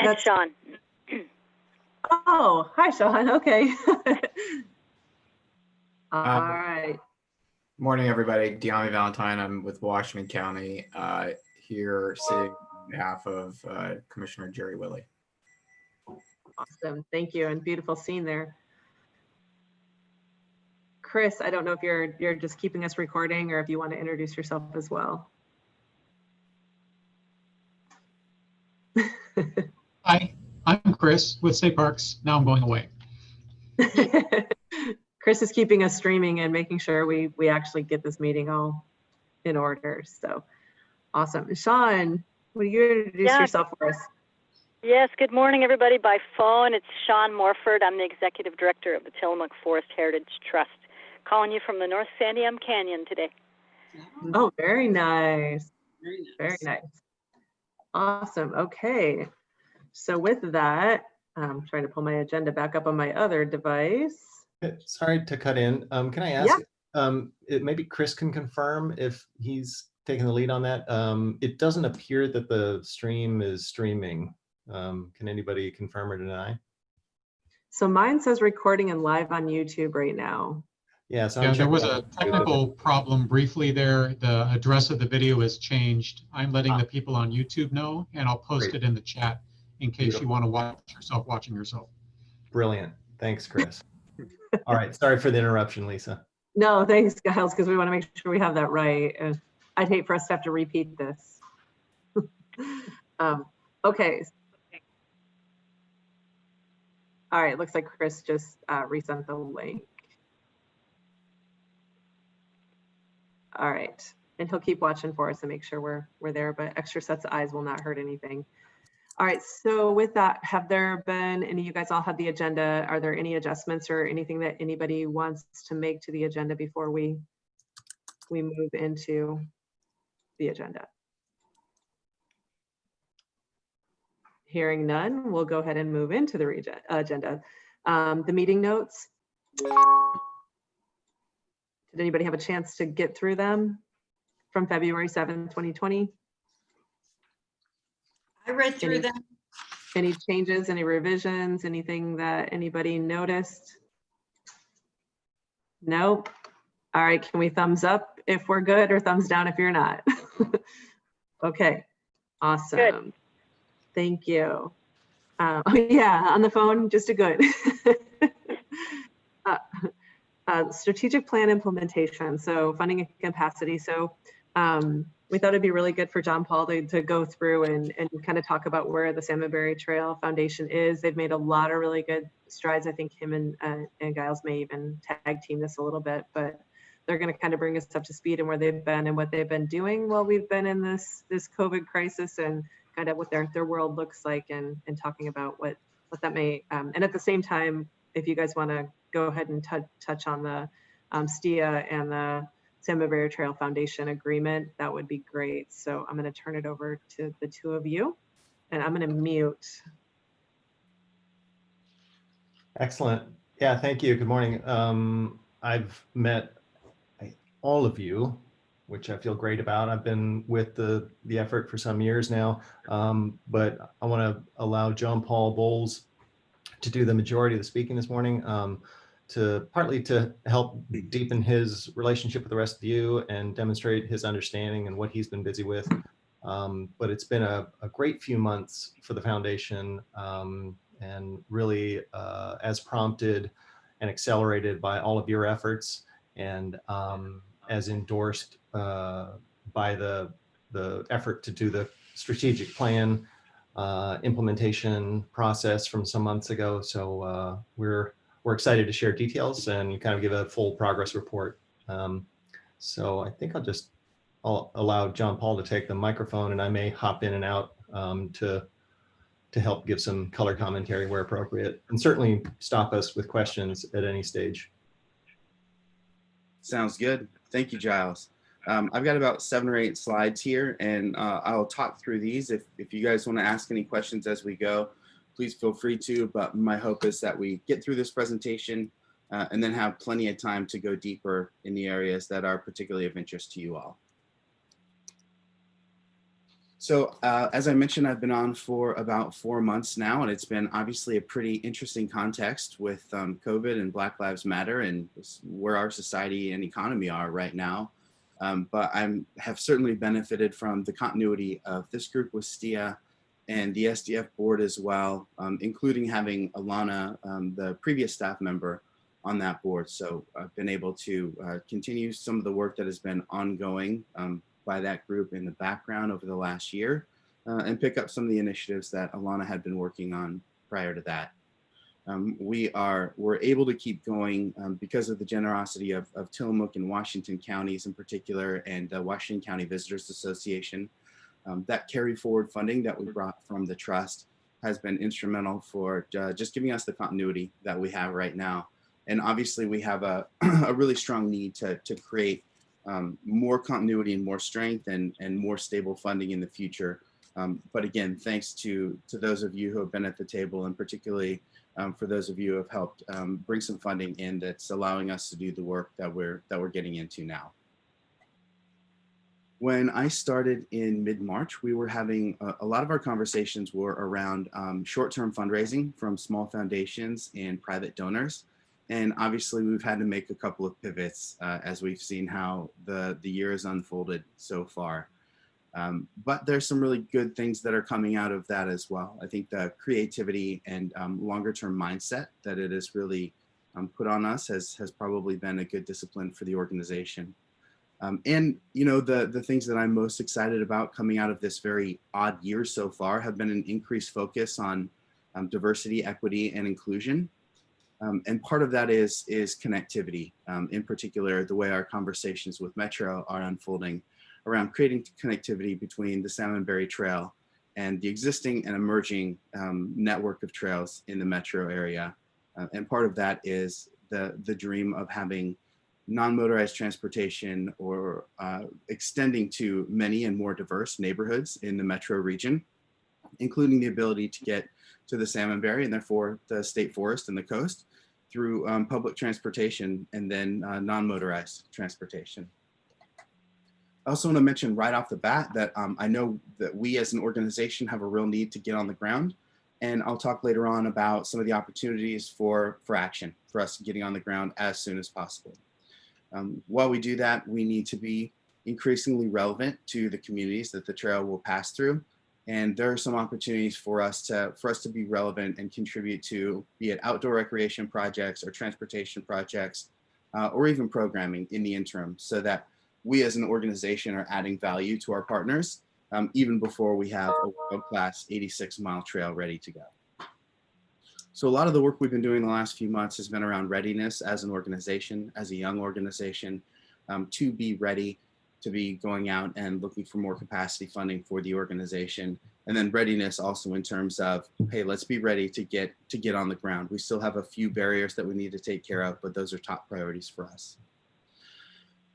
It's Sean. Oh, hi, Sean. Okay. All right. Morning, everybody. Deami Valentine. I'm with Washington County, here sitting on behalf of Commissioner Jerry Willey. Awesome. Thank you. And beautiful scene there. Chris, I don't know if you're just keeping us recording or if you want to introduce yourself as well. Hi, I'm Chris with State Parks. Now I'm going away. Chris is keeping us streaming and making sure we actually get this meeting all in order. So awesome. Sean, will you introduce yourself for us? Yes, good morning, everybody. By phone, it's Sean Morford. I'm the Executive Director of the Tillamook Forest Heritage Trust, calling you from the North Sandium Canyon today. Oh, very nice. Very nice. Awesome. Okay. So with that, I'm trying to pull my agenda back up on my other device. Sorry to cut in. Can I ask, maybe Chris can confirm if he's taking the lead on that. It doesn't appear that the stream is streaming. Can anybody confirm or deny? So mine says recording and live on YouTube right now. Yeah, so yeah, there was a technical problem briefly there. The address of the video has changed. I'm letting the people on YouTube know, and I'll post it in the chat in case you want to watch yourself watching yourself. Brilliant. Thanks, Chris. All right. Sorry for the interruption, Lisa. No, thanks, Giles, because we want to make sure we have that right. And I'd hate for us to have to repeat this. Okay. All right. Looks like Chris just resent the link. All right. And he'll keep watching for us and make sure we're there, but extra sets of eyes will not hurt anything. All right, so with that, have there been any, you guys all have the agenda, are there any adjustments or anything that anybody wants to make to the agenda before we move into the agenda? Hearing none, we'll go ahead and move into the agenda. The meeting notes. Did anybody have a chance to get through them from February 7th, 2020? I read through them. Any changes, any revisions, anything that anybody noticed? Nope. All right, can we thumbs up if we're good or thumbs down if you're not? Okay, awesome. Good. Thank you. Oh yeah, on the phone, just a good. Strategic plan implementation, so funding and capacity. So we thought it'd be really good for Jon-Paul to go through and kind of talk about where the Salmonberry Trail Foundation is. They've made a lot of really good strides. I think him and Giles may even tag team this a little bit, but they're going to kind of bring us up to speed on where they've been and what they've been doing while we've been in this COVID crisis and kind of what their world looks like and talking about what that may, and at the same time, if you guys want to go ahead and touch on the STIA and the Salmonberry Trail Foundation agreement, that would be great. So I'm going to turn it over to the two of you and I'm going to mute. Excellent. Yeah, thank you. Good morning. I've met all of you, which I feel great about. I've been with the effort for some years now, but I want to allow Jon-Paul Bowles to do the majority of the speaking this morning, partly to help deepen his relationship with the rest of you and demonstrate his understanding and what he's been busy with. But it's been a great few months for the foundation, and really as prompted and accelerated by all of your efforts and as endorsed by the effort to do the strategic plan implementation process from some months ago. So we're excited to share details and kind of give a full progress report. So I think I'll allow Jon-Paul to take the microphone, and I may hop in and out to help give some color commentary where appropriate, and certainly stop us with questions at any stage. Sounds good. Thank you, Giles. I've got about 7 or 8 slides here, and I'll talk through these. If you guys want to ask any questions as we go, please feel free to, but my hope is that we get through this presentation and then have plenty of time to go deeper in the areas that are particularly of interest to you all. So as I mentioned, I've been on for about 4 months now, and it's been obviously a pretty interesting context with COVID and Black Lives Matter and where our society and economy are right now. But have certainly benefited from the continuity of this group with STIA and the SDF board as well, including having Alana, the previous staff member, on that board. So I've been able to continue some of the work that has been ongoing by that group in the background over the last year, and pick up some of the initiatives that Alana had been working on prior to that. We're able to keep going because of the generosity of Tillamook and Washington counties in particular, and the Washington County Visitors Association. That carry forward funding that we brought from the trust has been instrumental for just giving us the continuity that we have right now. And obviously we have a really strong need to create more continuity and more strength and more stable funding in the future. But again, thanks to those of you who have been at the table, and particularly for those of you who have helped bring some funding in that's allowing us to do the work that we're getting into now. When I started in mid-March, we were having a lot of our conversations were around short-term fundraising from small foundations and private donors. And obviously we've had to make a couple of pivots as we've seen how the year has unfolded so far. But there's some really good things that are coming out of that as well. I think the creativity and longer term mindset that it has really put on us has probably been a good discipline for the organization. And you know, the things that I'm most excited about coming out of this very odd year so far have been an increased focus on diversity, equity, and inclusion. And part of that is connectivity, in particular, the way our conversations with Metro are unfolding around creating connectivity between the Salmonberry Trail and the existing and emerging network of trails in the Metro area. And part of that is the dream of having non-motorized transportation or extending to many and more diverse neighborhoods in the Metro region, including the ability to get to the Salmonberry and therefore the state forest and the coast through public transportation and then non-motorized transportation. I also want to mention right off the bat that I know that we as an organization have a real need to get on the ground. And I'll talk later on about some of the opportunities for action, for us getting on the ground as soon as possible. While we do that, we need to be increasingly relevant to the communities that the trail will pass through. And there are some opportunities for us to be relevant and contribute to, be it outdoor recreation projects or transportation projects, or even programming in the interim, so that we as an organization are adding value to our partners, even before we have a world-class 86-mile trail ready to go. So a lot of the work we've been doing the last few months has been around readiness as an organization, as a young organization, to be ready to be going out and looking for more capacity funding for the organization. And then readiness also in terms of, hey, let's be ready to get on the ground. We still have a few barriers that we need to take care of, but those are top priorities for us.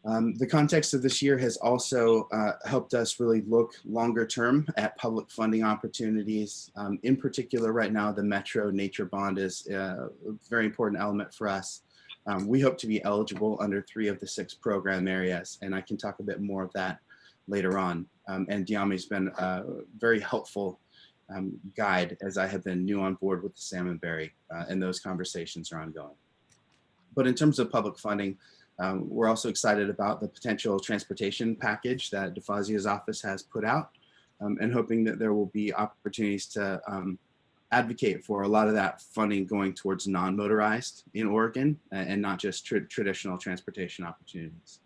The context of this year has also helped us really look longer term at public funding opportunities. In particular, right now, the Metro Nature Bond is a very important element for us. We hope to be eligible under 3 of the 6 program areas, and I can talk a bit more of that later on. And Diami's been a very helpful guide as I have been new on board with the Salmonberry, and those conversations are ongoing. But in terms of public funding, we're also excited about the potential transportation package that DeFazia's office has put out, and hoping that there will be opportunities to advocate for a lot of that funding going towards non-motorized in Oregon and not just traditional transportation opportunities.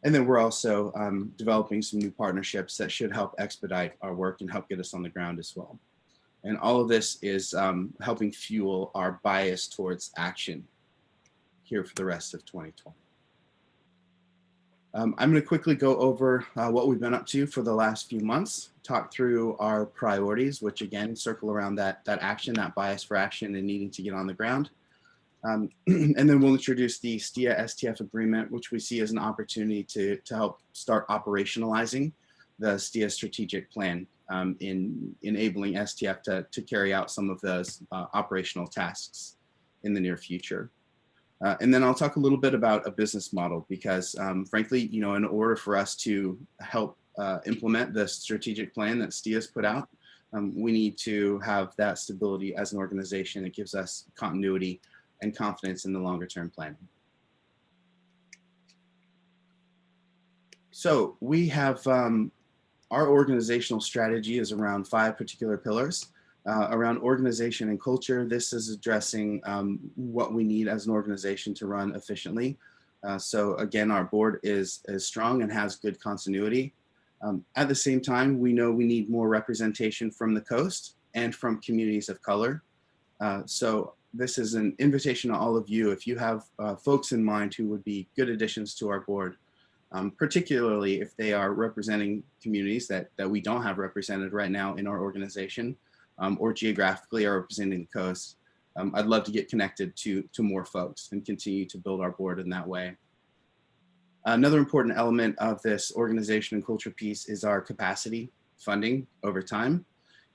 And then we're also developing some new partnerships that should help expedite our work and help get us on the ground as well. And all of this is helping fuel our bias towards action here for the rest of 2020. I'm going to quickly go over what we've been up to for the last few months, talk through our priorities, which again, circle around that action, that bias for action and needing to get on the ground. And then we'll introduce the STIA-STF agreement, which we see as an opportunity to help start operationalizing the STIA strategic plan in enabling STF to carry out some of those operational tasks in the near future. And then I'll talk a little bit about a business model because frankly, you know, in order for us to help implement the strategic plan that STIA's put out. We need to have that stability as an organization. It gives us continuity and confidence in the longer term planning. So we have our organizational strategy is around 5 particular pillars. Around organization and culture, this is addressing what we need as an organization to run efficiently. So again, our board is strong and has good continuity. At the same time, we know we need more representation from the coast and from communities of color. So this is an invitation to all of you. If you have folks in mind who would be good additions to our board, particularly if they are representing communities that we don't have represented right now in our organization, or geographically are representing the coast, I'd love to get connected to more folks and continue to build our board in that way. Another important element of this organization and culture piece is our capacity funding over time.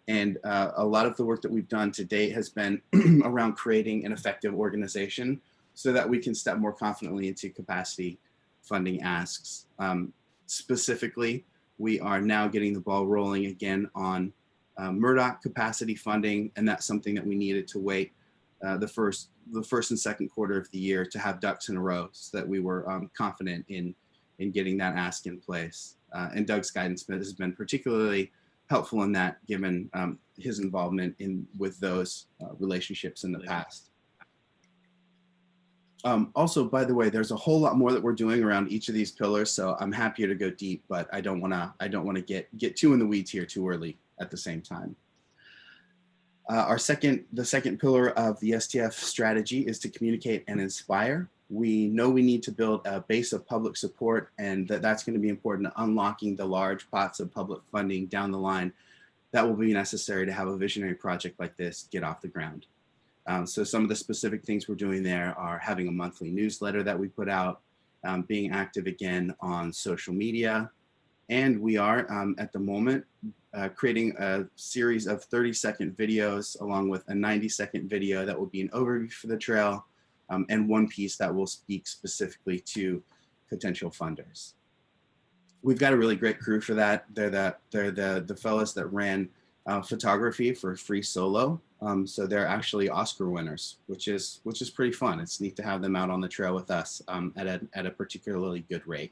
And a lot of the work that we've done to date has been around creating an effective organization so that we can step more confidently into capacity funding asks. Specifically, we are now getting the ball rolling again on Murdoch capacity funding, and that's something that we needed to wait the first and second quarter of the year to have ducks in a row, so that we were confident in getting that ask in place. And Doug's guidance has been particularly helpful in that, given his involvement with those relationships in the past. Also, by the way, there's a whole lot more that we're doing around each of these pillars, so I'm happy to go deep, but I don't want to get too in the weeds here too early at the same time. The second pillar of the STF strategy is to communicate and inspire. We know we need to build a base of public support, and that's going to be important to unlocking the large pots of public funding down the line that will be necessary to have a visionary project like this get off the ground. So some of the specific things we're doing there are having a monthly newsletter that we put out, being active again on social media, and we are at the moment creating a series of 30-second videos along with a 90-second video that will be an overview for the trail, and one piece that will speak specifically to potential funders. We've got a really great crew for that. They're the fellows that ran photography for Free Solo. So they're actually Oscar winners, which is pretty fun. It's neat to have them out on the trail with us at a particularly good rate.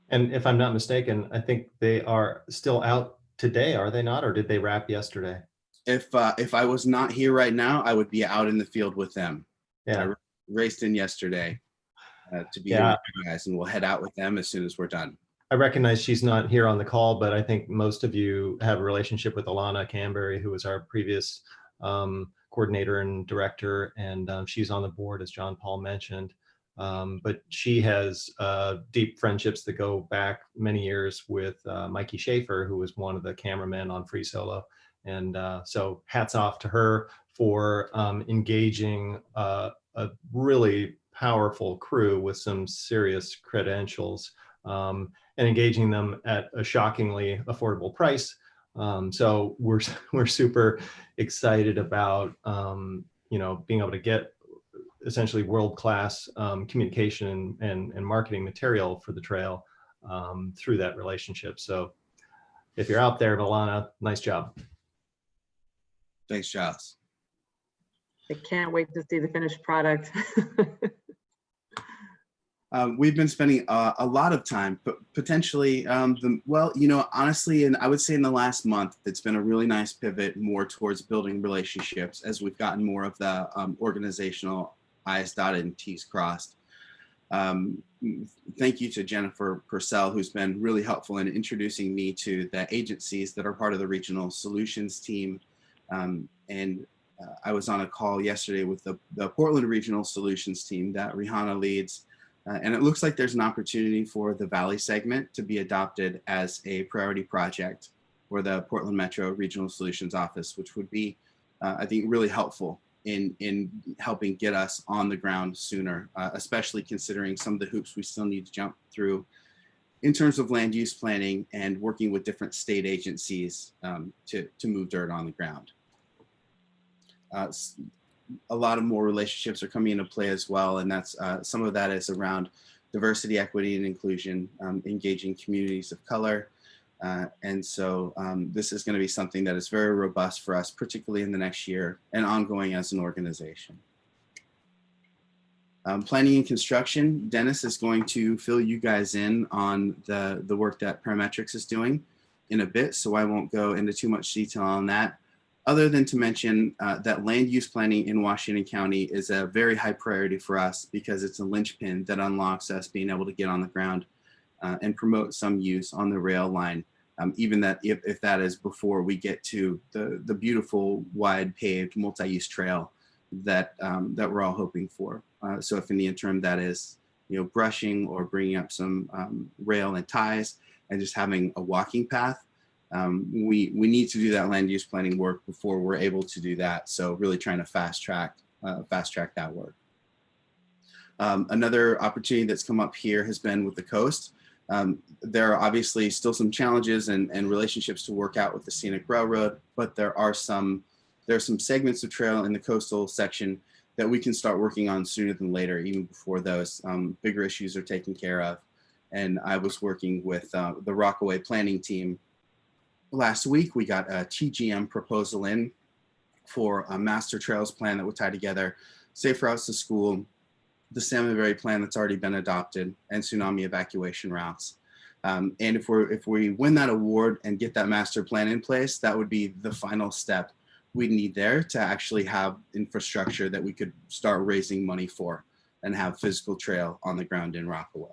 And if I'm not mistaken, I think they are still out today, are they not? Or did they wrap yesterday? If I was not here right now, I would be out in the field with them. Yeah. I raced in yesterday to be here with you guys, and we'll head out with them as soon as we're done. I recognize she's not here on the call, but I think most of you have a relationship with Alana Canberry, who was our previous coordinator and director, and she's on the board, as Jon-Paul mentioned. But she has deep friendships that go back many years with Mikey Schaefer, who was one of the cameramen on Free Solo. And so hats off to her for engaging a really powerful crew with some serious credentials, and engaging them at a shockingly affordable price. So we're super excited about being able to get essentially world-class communication and marketing material for the trail through that relationship. So if you're out there, Alana, nice job. Thanks, Giles. I can't wait to see the finished product. We've been spending a lot of time, but potentially, honestly, and I would say in the last month, it's been a really nice pivot more towards building relationships as we've gotten more of the organizational I's dotted and T's crossed. Thank you to Jennifer Purcell, who's been really helpful in introducing me to the agencies that are part of the regional solutions team. I was on a call yesterday with the Portland Regional Solutions team that Rihanna leads. And it looks like there's an opportunity for the Valley segment to be adopted as a priority project for the Portland Metro Regional Solutions Office, which would be, I think, really helpful in helping get us on the ground sooner, especially considering some of the hoops we still need to jump through in terms of land use planning and working with different state agencies to move dirt on the ground. A lot of more relationships are coming into play as well, and that's some of that is around diversity, equity, and inclusion, engaging communities of color. And so this is going to be something that is very robust for us, particularly in the next year and ongoing as an organization. Planning and construction, Dennis is going to fill you guys in on the work that Parametrics is doing in a bit, so I won't go into too much detail on that, other than to mention that land use planning in Washington County is a very high priority for us because it's a linchpin that unlocks us being able to get on the ground and promote some use on the rail line, even that if that is before we get to the beautiful, wide paved multi-use trail that that we're all hoping for. So if in the interim that is, brushing or bringing up some rail and ties and just having a walking path, we need to do that land use planning work before we're able to do that. So really trying to fast track that work. Another opportunity that's come up here has been with the coast. There are obviously still some challenges and relationships to work out with the scenic railroad, but there are some segments of trail in the coastal section that we can start working on sooner than later, even before those bigger issues are taken care of. And I was working with the Rockaway planning team. Last week, we got a TGM proposal in for a master trails plan that would tie together safe routes to school, the Salmonberry plan that's already been adopted, and tsunami evacuation routes. And if we win that award and get that master plan in place, that would be the final step we need there to actually have infrastructure that we could start raising money for and have physical trail on the ground in Rockaway.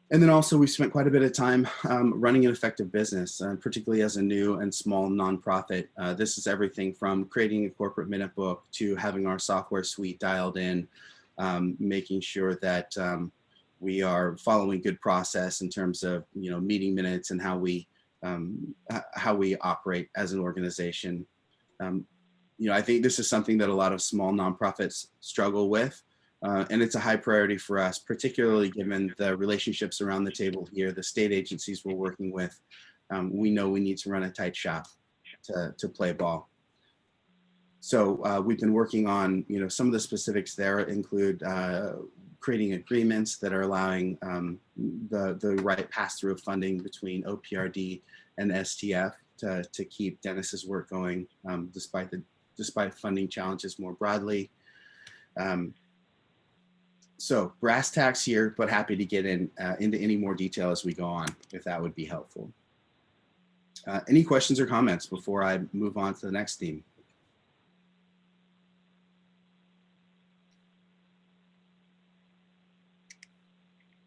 And then also we spent quite a bit of time running an effective business, particularly as a new and small nonprofit. This is everything from creating a corporate minute book to having our software suite dialed in, making sure that we are following good process in terms of meeting minutes and how we operate as an organization. I think this is something that a lot of small nonprofits struggle with. And it's a high priority for us, particularly given the relationships around the table here, the state agencies we're working with. We know we need to run a tight shop to play ball. So we've been working on, some of the specifics there include creating agreements that are allowing the right pass-through of funding between OPRD and STF to keep Dennis's work going, despite funding challenges more broadly. So brass tacks here, but happy to get into any more detail as we go on, if that would be helpful. Any questions or comments before I move on to the next theme?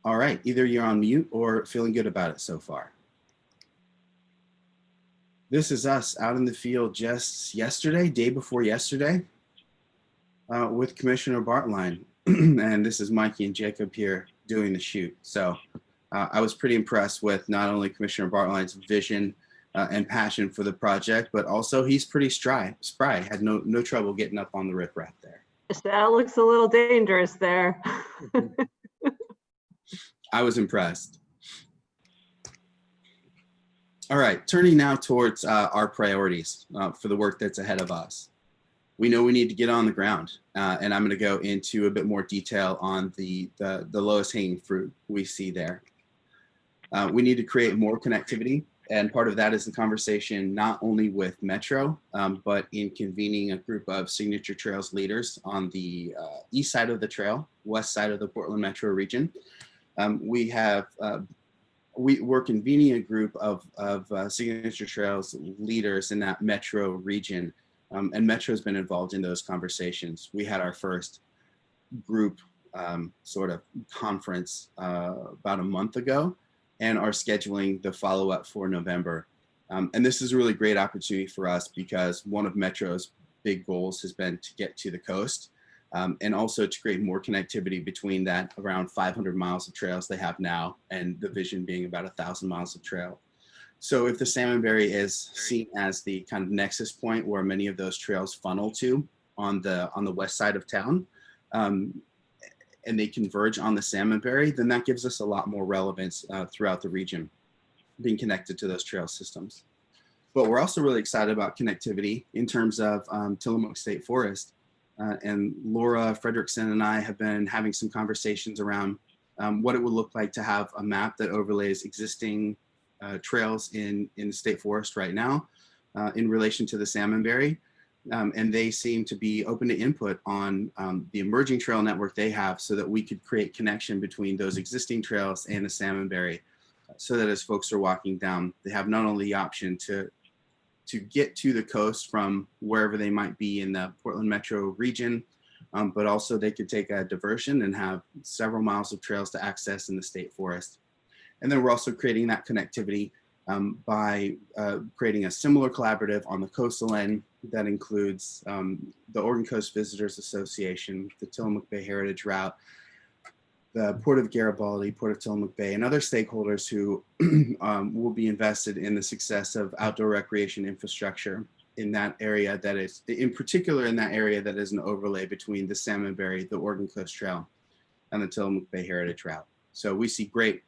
All right, either you're on mute or feeling good about it so far. This is us out in the field just yesterday, day before yesterday, with Commissioner Bartline. And this is Mikey and Jacob here doing the shoot. So I was pretty impressed with not only Commissioner Bartline's vision and passion for the project, but also he's pretty spry. Had no trouble getting up on the riprap there. That looks a little dangerous there. I was impressed. All right, turning now towards our priorities for the work that's ahead of us. We know we need to get on the ground, and I'm going to go into a bit more detail on the lowest hanging fruit we see there. We need to create more connectivity, and part of that is the conversation not only with Metro, but in convening a group of signature trails leaders on the east side of the trail, west side of the Portland Metro region. We're convening a group of signature trails leaders in that Metro region. And Metro has been involved in those conversations. We had our first group sort of conference about a month ago and are scheduling the follow-up for November. And this is a really great opportunity for us because one of Metro's big goals has been to get to the coast and also to create more connectivity between that around 500 miles of trails they have now and the vision being about 1,000 miles of trail. So if the Salmonberry is seen as the kind of nexus point where many of those trails funnel to on the west side of town, and they converge on the Salmonberry, then that gives us a lot more relevance throughout the region, being connected to those trail systems. But we're also really excited about connectivity in terms of Tillamook State Forest and Laura Fredrickson and I have been having some conversations around what it would look like to have a map that overlays existing trails in the state forest right now in relation to the salmonberry. And they seem to be open to input on the emerging trail network they have so that we could create connection between those existing trails and the salmonberry, so that as folks are walking down, they have not only the option to get to the coast from wherever they might be in the Portland metro region, but also they could take a diversion and have several miles of trails to access in the state forest. And then we're also creating that connectivity by creating a similar collaborative on the coastal end that includes the Oregon Coast Visitors Association, the Tillamook Bay Heritage Route, the Port of Garibaldi, Port of Tillamook Bay, and other stakeholders who will be invested in the success of outdoor recreation infrastructure in that area that is, in particular in that area that is an overlay between the Salmonberry, the Oregon Coast Trail, and the Tillamook Bay Heritage Route. So we see great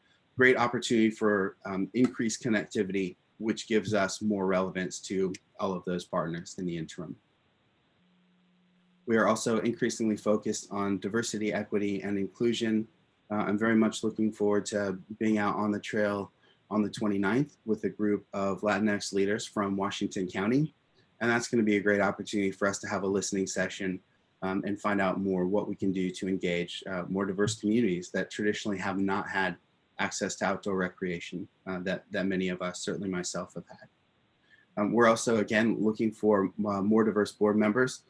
opportunity for increased connectivity, which gives us more relevance to all of those partners in the interim. We are also increasingly focused on diversity, equity, and inclusion. I'm very much looking forward to being out on the trail on the 29th with a group of Latinx leaders from Washington County. And that's going to be a great opportunity for us to have a listening session and find out more what we can do to engage more diverse communities that traditionally have not had access to outdoor recreation that many of us, certainly myself, have had. We're also, again, looking for more diverse board members.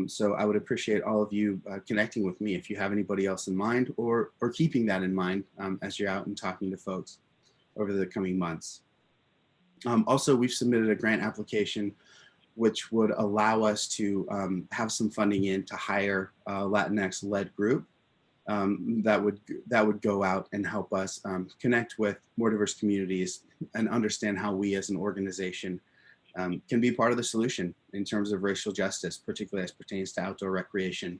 So I would appreciate all of you connecting with me if you have anybody else in mind, or keeping that in mind as you're out and talking to folks over the coming months. Also, we've submitted a grant application which would allow us to have some funding in to hire a Latinx-led group that would go out and help us connect with more diverse communities and understand how we as an organization can be part of the solution in terms of racial justice, particularly as pertains to outdoor recreation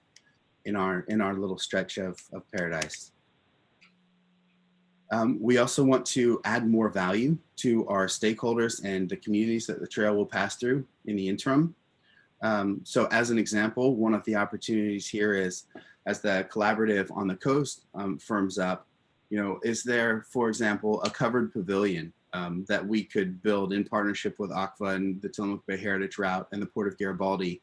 in our little stretch of paradise. We also want to add more value to our stakeholders and the communities that the trail will pass through in the interim. So as an example, one of the opportunities here is, as the collaborative on the coast firms up, is there, for example, a covered pavilion that we could build in partnership with ACVA and the Tillamook Bay Heritage Route and the Port of Garibaldi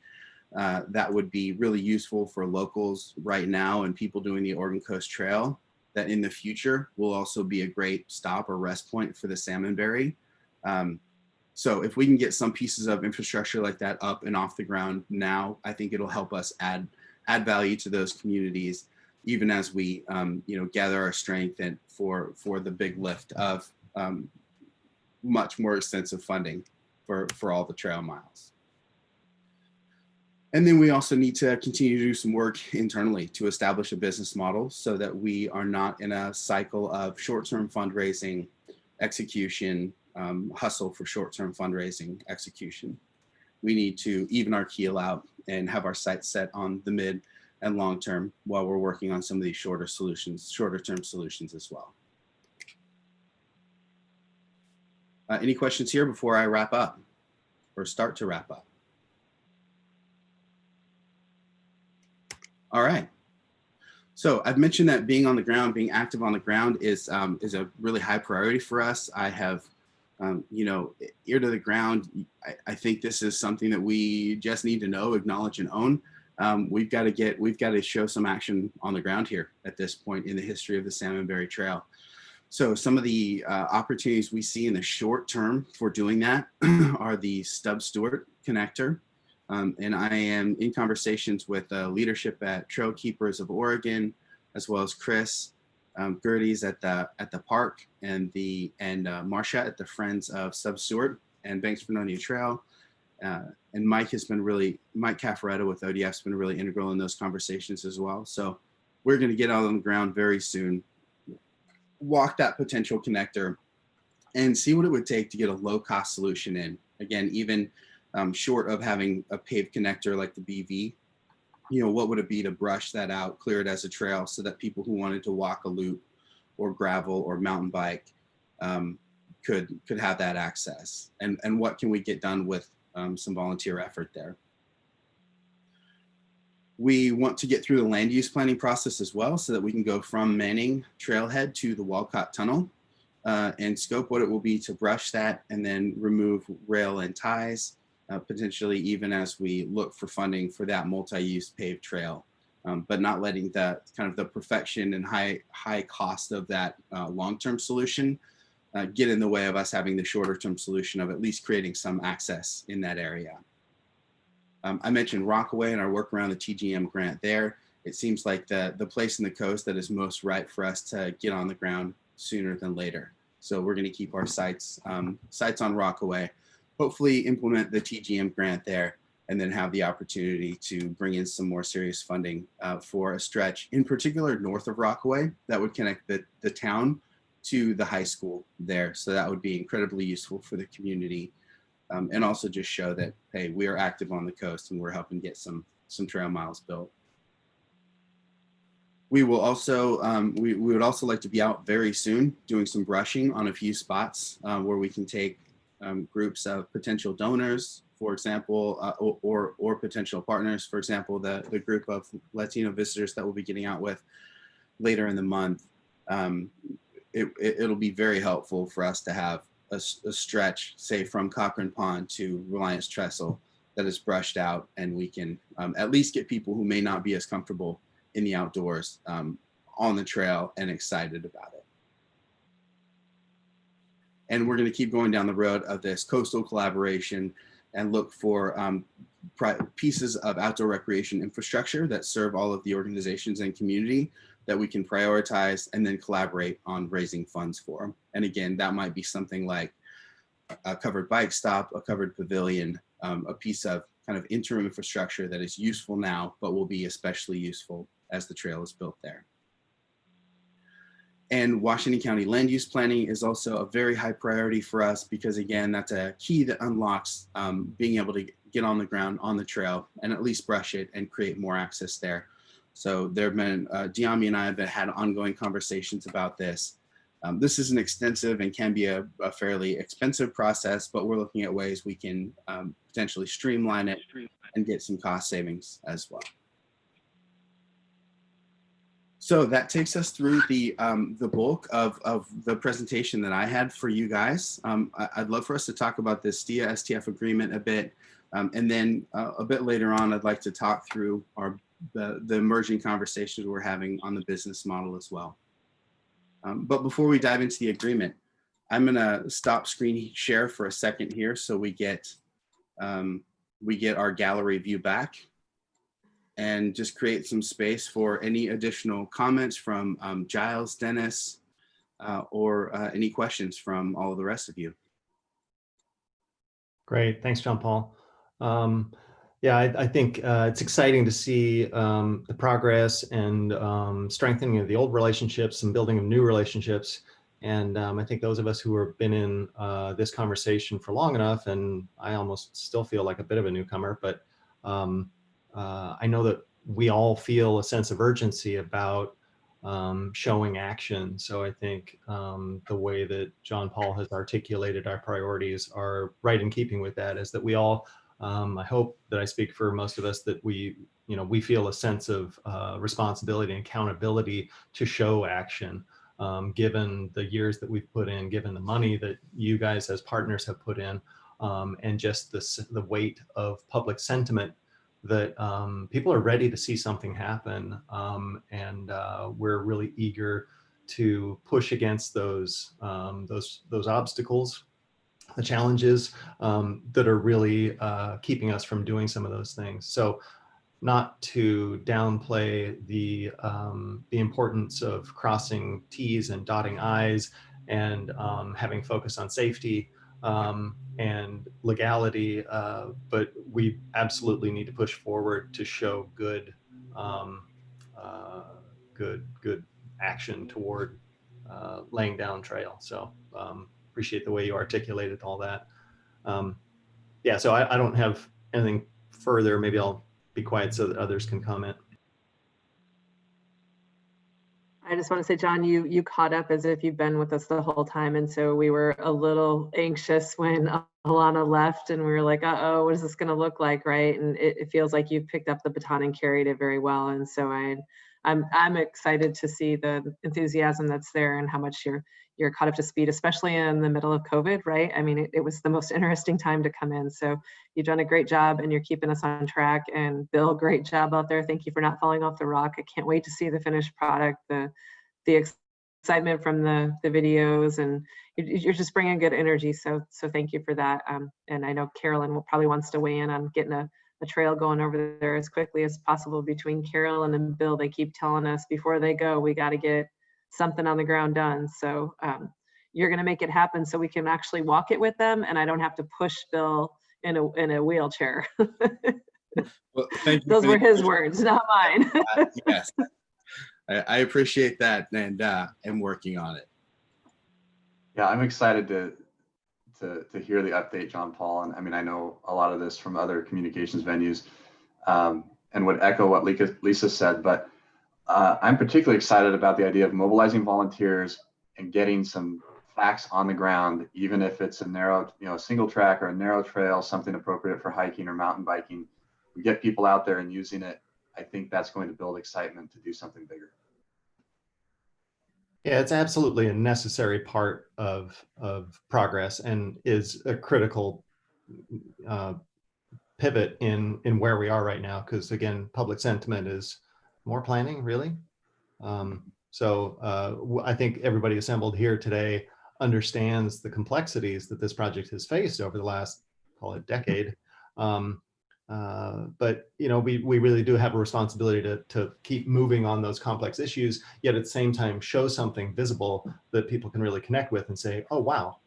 that would be really useful for locals right now and people doing the Oregon Coast Trail, that in the future will also be a great stop or rest point for the salmonberry. So if we can get some pieces of infrastructure like that up and off the ground now, I think it'll help us add value to those communities, even as we gather our strength and for the big lift of much more extensive funding for all the trail miles. And then we also need to continue to do some work internally to establish a business model so that we are not in a cycle of short-term fundraising, execution, hustle for short-term fundraising, execution. We need to even our keel out and have our sights set on the mid and long term while we're working on some of these shorter term solutions as well. Any questions here before I wrap up or start to wrap up? All right. So I've mentioned that being on the ground, being active on the ground is a really high priority for us. I have, ear to the ground. I think this is something that we just need to know, acknowledge, and own. We've got to show some action on the ground here at this point in the history of the Salmonberry Trail. So some of the opportunities we see in the short term for doing that are the Stubbs Stewart connector. And I am in conversations with leadership at Trail Keepers of Oregon, as well as Chris Gerdes at the park and Marcia at the Friends of Stubbs Stewart and Banks Vernonia Trail. And Mike Caffaretta with ODF has been really integral in those conversations as well. So we're going to get out on the ground very soon, walk that potential connector, and see what it would take to get a low-cost solution in. Again, even short of having a paved connector like the BV, what would it be to brush that out, clear it as a trail so that people who wanted to walk a loop or gravel or mountain bike could have that access? And what can we get done with some volunteer effort there? We want to get through the land use planning process as well so that we can go from Manning Trailhead to the Walcott Tunnel and scope what it will be to brush that and then remove rail and ties, potentially even as we look for funding for that multi-use paved trail, but not letting the kind of the perfection and high cost of that long-term solution get in the way of us having the shorter term solution of at least creating some access in that area. I mentioned Rockaway and our work around the TGM grant there. It seems like the place in the coast that is most ripe for us to get on the ground sooner than later. So we're going to keep our sights on Rockaway, hopefully implement the TGM grant there, and then have the opportunity to bring in some more serious funding for a stretch, in particular north of Rockaway, that would connect the town to the high school there. So that would be incredibly useful for the community. And also just show that, hey, we are active on the coast and we're helping get some trail miles built. We will also, we would also like to be out very soon doing some brushing on a few spots where we can take groups of potential donors, for example, or potential partners, for example, the group of Latino visitors that we'll be getting out with later in the month. It'll be very helpful for us to have a stretch, say from Cochrane Pond to Reliance Trestle, that is brushed out, and we can at least get people who may not be as comfortable in the outdoors on the trail and excited about it. And we're going to keep going down the road of this coastal collaboration and look for pieces of outdoor recreation infrastructure that serve all of the organizations and community that we can prioritize and then collaborate on raising funds for. And again, that might be something like a covered bike stop, a covered pavilion, a piece of kind of interim infrastructure that is useful now, but will be especially useful as the trail is built there. And Washington County land use planning is also a very high priority for us because, again, that's a key that unlocks being able to get on the ground on the trail and at least brush it and create more access there. So there have been, Diami and I have had ongoing conversations about this. This is an extensive and can be a fairly expensive process, but we're looking at ways we can potentially streamline it and get some cost savings as well. So that takes us through the bulk of the presentation that I had for you guys. I'd love for us to talk about this STIA STF agreement a bit. And then a bit later on, I'd like to talk through the emerging conversations we're having on the business model as well. But before we dive into the agreement, I'm gonna stop screen share for a second here so we get our gallery view back and just create some space for any additional comments from Giles, Dennis, or any questions from all of the rest of you. Great, thanks, Jon-Paul. Yeah, I think it's exciting to see the progress and strengthening of the old relationships and building of new relationships. And I think those of us who have been in this conversation for long enough, and I almost still feel like a bit of a newcomer, but I know that we all feel a sense of urgency about showing action. So I think the way that Jon-Paul has articulated our priorities are right in keeping with that, is that we all, I hope that I speak for most of us, that we feel a sense of responsibility and accountability to show action, given the years that we've put in, given the money that you guys as partners have put in, and just the weight of public sentiment that people are ready to see something happen, and we're really eager to push against those obstacles, the challenges that are really keeping us from doing some of those things. So, not to downplay the importance of crossing T's and dotting I's and having focus on safety and legality, but we absolutely need to push forward to show good action toward laying down trail. So appreciate the way you articulated all that. Yeah, so I don't have anything further. Maybe I'll be quiet so that others can comment. I just want to say, John, you caught up as if you've been with us the whole time. And so we were a little anxious when Alana left and we were like, uh-oh, what is this going to look like, right? And it feels like you've picked up the baton and carried it very well. And so I'm excited to see the enthusiasm that's there and how much you're caught up to speed, especially in the middle of COVID, right? I mean, it was the most interesting time to come in. So you've done a great job and you're keeping us on track. And Bill, great job out there. Thank you for not falling off the rock. I can't wait to see the finished product, the excitement from the videos, and you're just bringing good energy. So thank you for that. And I know Carolyn probably wants to weigh in on getting a trail going over there as quickly as possible. Between Carolyn and Bill, they keep telling us before they go, we got to get something on the ground done. So you're going to make it happen so we can actually walk it with them, and I don't have to push Bill in a wheelchair. Well, thank you. Those were his words, not mine. Yes, I appreciate that, and am working on it. Yeah, I'm excited to hear the update, Jon-Paul. And I mean, I know a lot of this from other communications venues, and would echo what Lisa said, but I'm particularly excited about the idea of mobilizing volunteers and getting some facts on the ground, even if it's a narrow, a single track or a narrow trail, something appropriate for hiking or mountain biking. We get people out there and using it. I think that's going to build excitement to do something bigger. Yeah, it's absolutely a necessary part of progress and is a critical pivot in where we are right now. Because again, public sentiment is more planning, really. So I think everybody assembled here today understands the complexities that this project has faced over the last, call it, decade. But we really do have a responsibility to keep moving on those complex issues, yet at the same time show something visible that people can really connect with and say, oh wow,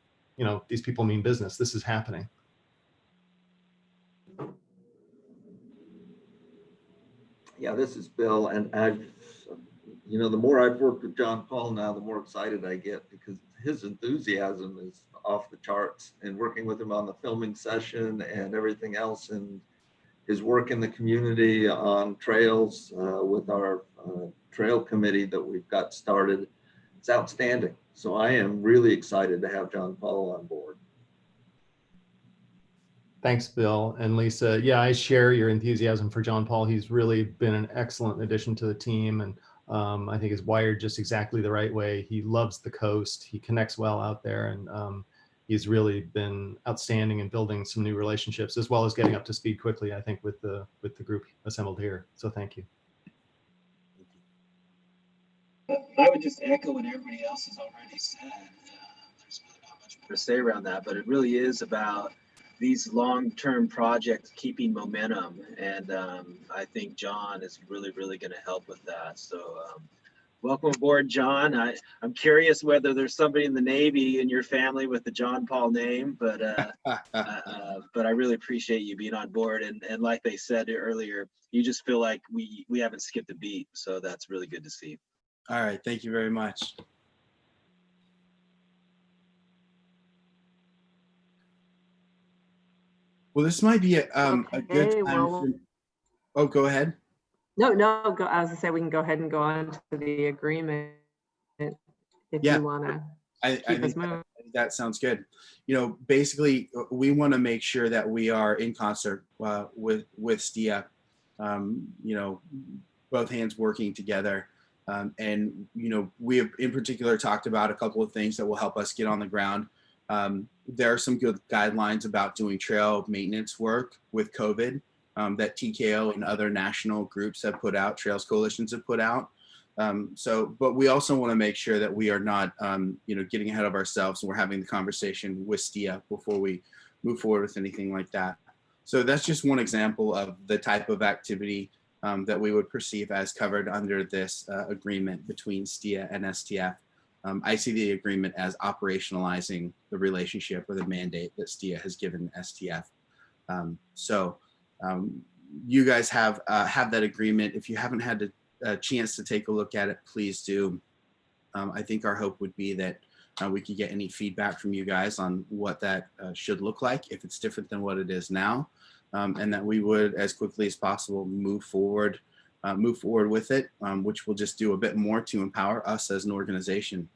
these people mean business, this is happening. Yeah, this is Bill, and the more I've worked with Jon-Paul now, the more excited I get, because his enthusiasm is off the charts, and working with him on the filming session and everything else, and his work in the community on trails with our trail committee that we've got started, it's outstanding. So I am really excited to have Jon-Paul on board. Thanks, Bill and Lisa. Yeah, I share your enthusiasm for Jon-Paul. He's really been an excellent addition to the team, and I think is wired just exactly the right way. He loves the coast. He connects well out there, and he's really been outstanding in building some new relationships, as well as getting up to speed quickly, I think, with the group assembled here. So thank you. I would just echo what everybody else has already said. There's really not much more to say around that, but it really is about these long-term projects keeping momentum, and I think John is really going to help with that. So welcome aboard, John. I'm curious whether there's somebody in the Navy in your family with the Jon-Paul name, but I really appreciate you being on board, and like they said earlier, you just feel like we haven't skipped a beat, so that's really good to see. All right, thank you very much. Well, this might be a good time. Oh, go ahead. No, go. I was gonna say we can go ahead and go on to the agreement if you want to keep us moving. That sounds good. Basically, we want to make sure that we are in concert with STIA. Both hands working together, and we have in particular talked about a couple of things that will help us get on the ground. There are some good guidelines about doing trail maintenance work with COVID that TKO and other national groups have put out, Trails Coalitions have put out. But we also want to make sure that we are not, getting ahead of ourselves, and we're having the conversation with STIA before we move forward with anything like that. So that's just one example of the type of activity that we would perceive as covered under this agreement between STIA and STF. I see the agreement as operationalizing the relationship or the mandate that STIA has given STF. You guys have that agreement. If you haven't had a chance to take a look at it, please do. I think our hope would be that we could get any feedback from you guys on what that should look like, if it's different than what it is now, and that we would, as quickly as possible, move forward move forward with it, which will just do a bit more to empower us as an organization.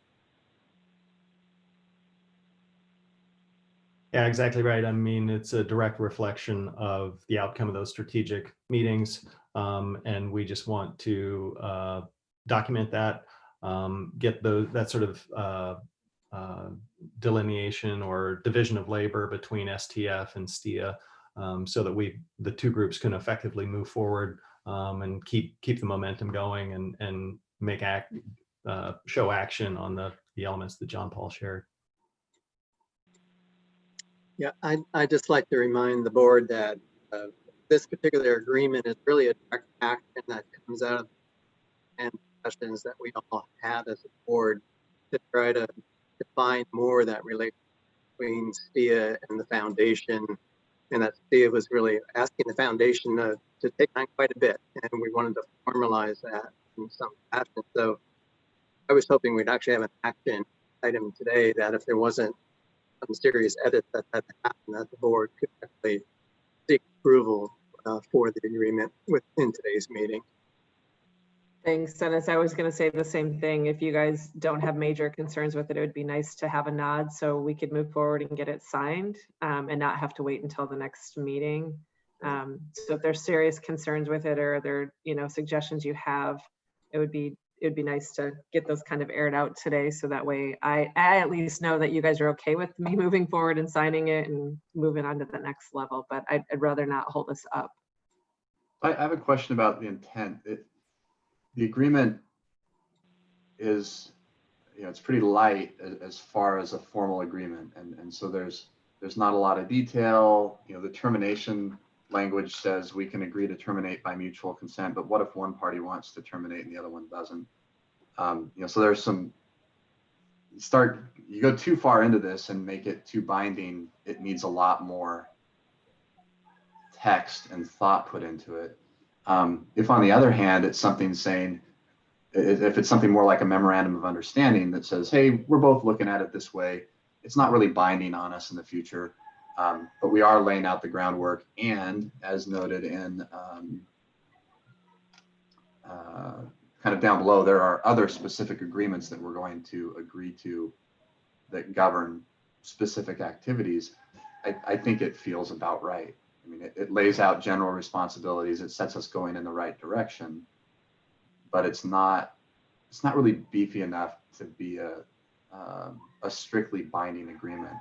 Yeah, exactly right. I mean, it's a direct reflection of the outcome of those strategic meetings. And we just want to document that, get that sort of delineation or division of labor between STF and STIA, so that the two groups can effectively move forward and keep the momentum going and make show action on the elements that Jon-Paul shared. Yeah, I'd just like to remind the board that this particular agreement is really a direct action that comes out of and discussions that we all have as a board to try to define more that relationship between STIA and the foundation, and that STIA was really asking the foundation to take on quite a bit, and we wanted to formalize that in some fashion. So I was hoping we'd actually have an action item today that if there wasn't some serious edits that had to happen, that the board could actually seek approval for the agreement within today's meeting. Thanks, Dennis. I was going to say the same thing. If you guys don't have major concerns with it, it would be nice to have a nod so we could move forward and get it signed and not have to wait until the next meeting. So if there's serious concerns with it or there, suggestions you have, it would be nice to get those kind of aired out today, so that way I at least know that you guys are okay with me moving forward and signing it and moving on to the next level. But I'd rather not hold us up. I have a question about the intent. The agreement is, it's pretty light as far as a formal agreement, and so there's not a lot of detail. The termination language says we can agree to terminate by mutual consent, but what if one party wants to terminate and the other one doesn't? So there's you go too far into this and make it too binding, it needs a lot more text and thought put into it. If on the other hand, it's something saying, if it's something more like a memorandum of understanding that says, hey, we're both looking at it this way, it's not really binding on us in the future. But we are laying out the groundwork, and as noted in kind of down below, there are other specific agreements that we're going to agree to that govern specific activities. I think it feels about right. I mean, it lays out general responsibilities. It sets us going in the right direction, but it's not really beefy enough to be a strictly binding agreement.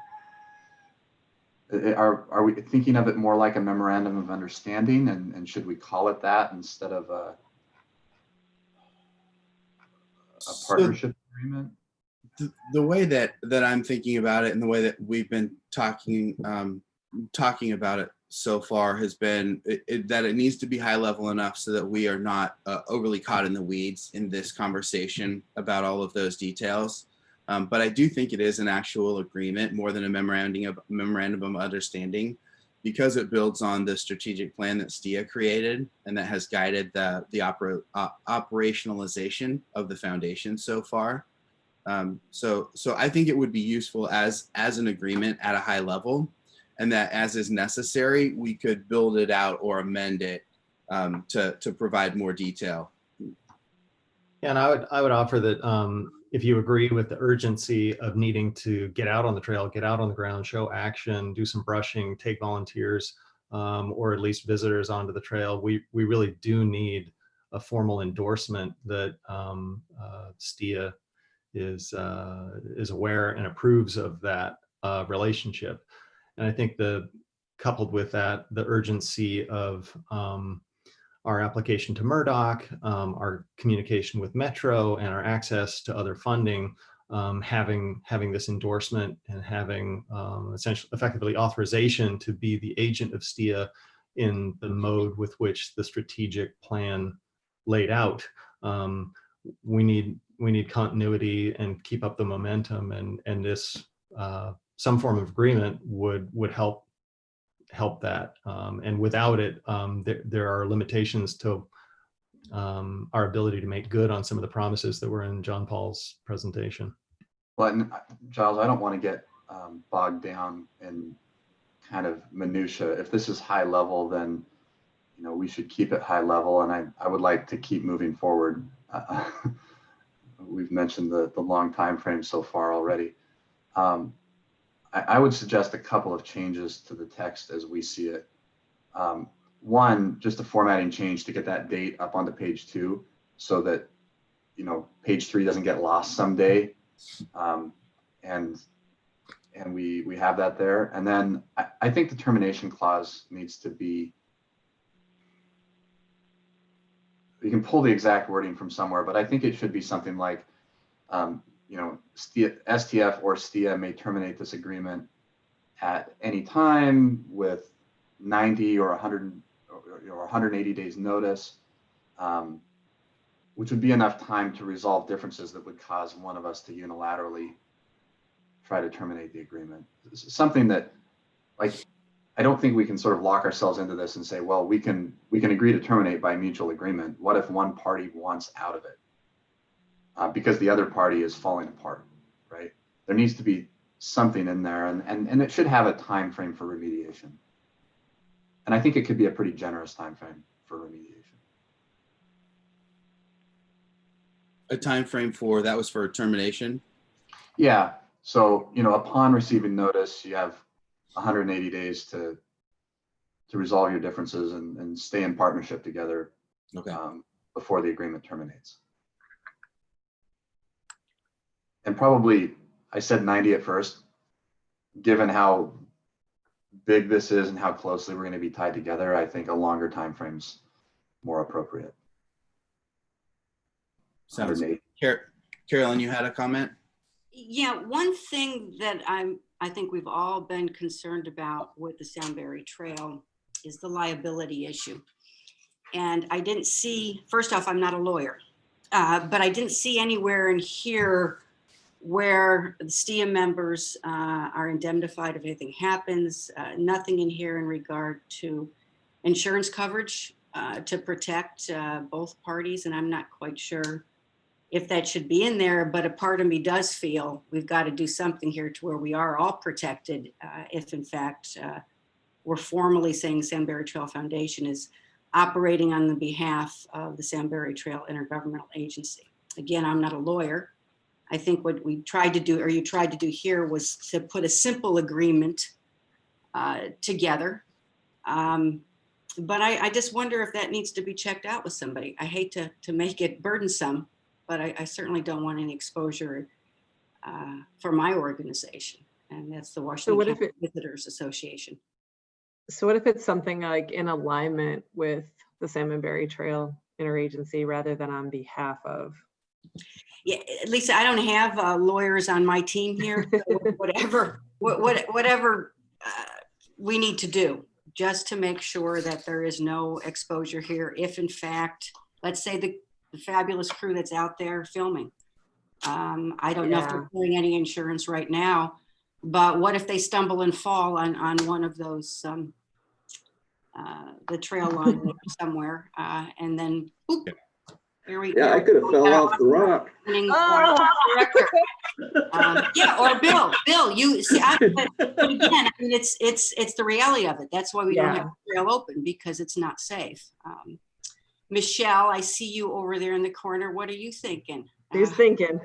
Are we thinking of it more like a memorandum of understanding, and should we call it that instead of a partnership agreement? The way that I'm thinking about it, and the way that we've been talking about it so far, has been that it needs to be high level enough so that we are not overly caught in the weeds in this conversation about all of those details. But I do think it is an actual agreement more than a memorandum of understanding, because it builds on the strategic plan that STIA created and that has guided the operationalization of the foundation so far. So I think it would be useful as an agreement at a high level, and that as is necessary, we could build it out or amend it to provide more detail. Yeah, and I would offer that if you agree with the urgency of needing to get out on the trail, get out on the ground, show action, do some brushing, take volunteers, or at least visitors onto the trail, we really do need a formal endorsement that STIA is aware and approves of that relationship. And I think coupled with that, the urgency of our application to Murdoch, our communication with Metro, and our access to other funding, having this endorsement and having essentially effectively authorization to be the agent of STIA in the mode with which the strategic plan laid out. We need continuity and keep up the momentum, and this some form of agreement would help that, and without it, there are limitations to our ability to make good on some of the promises that were in Jon-Paul's presentation. Well, and Giles, I don't want to get bogged down in kind of minutia. If this is high level, then we should keep it high level, and I would like to keep moving forward. We've mentioned the long time frame so far already. I would suggest a couple of changes to the text as we see it. One, just a formatting change to get that date up onto page 2 so that, page 3 doesn't get lost someday. And we have that there. And then I think the termination clause needs to be, you can pull the exact wording from somewhere, but I think it should be something like, STF or STIA may terminate this agreement at any time with 90 or 100 or 180 days notice, which would be enough time to resolve differences that would cause one of us to unilaterally try to terminate the agreement. Something that, like, I don't think we can sort of lock ourselves into this and say, well, we can agree to terminate by mutual agreement. What if one party wants out of it? Because the other party is falling apart, right? There needs to be something in there, and it should have a time frame for remediation. And I think it could be a pretty generous time frame for remediation. A time frame for that was for termination? Yeah. So, upon receiving notice, you have 180 days to resolve your differences and stay in partnership together. Okay. Before the agreement terminates. And probably, I said 90 at first, given how big this is and how closely we're going to be tied together, I think a longer time frame's more appropriate. Sounds good. Carolyn, you had a comment? Yeah, one thing that I think we've all been concerned about with the Sandberry Trail is the liability issue. And I didn't see, first off, I'm not a lawyer, but I didn't see anywhere in here where the STIA members are indemnified if anything happens. Nothing in here in regard to insurance coverage to protect both parties. And I'm not quite sure if that should be in there, but a part of me does feel we've got to do something here to where we are all protected if in fact we're formally saying Sandberry Trail Foundation is operating on the behalf of the Sandberry Trail Intergovernmental Agency. Again, I'm not a lawyer. I think what we tried to do, or you tried to do here, was to put a simple agreement together. But I just wonder if that needs to be checked out with somebody. I hate to make it burdensome, but I certainly don't want any exposure for my organization, and that's the Washington County Visitors Association. So what if it's something like in alignment with the Salmonberry Trail Interagency rather than on behalf of? Yeah, Lisa, I don't have lawyers on my team here. So whatever we need to do, just to make sure that there is no exposure here. If in fact, let's say the fabulous crew that's out there filming, I don't know if they're doing any insurance right now, but what if they stumble and fall on one of those, the trail line somewhere, and then boop, here we go. Yeah, I could have fell off the rock. Yeah, or Bill, you see, but again, I mean, it's the reality of it. That's why we don't have the trail open, because it's not safe. Michelle, I see you over there in the corner. What are you thinking? Who's thinking?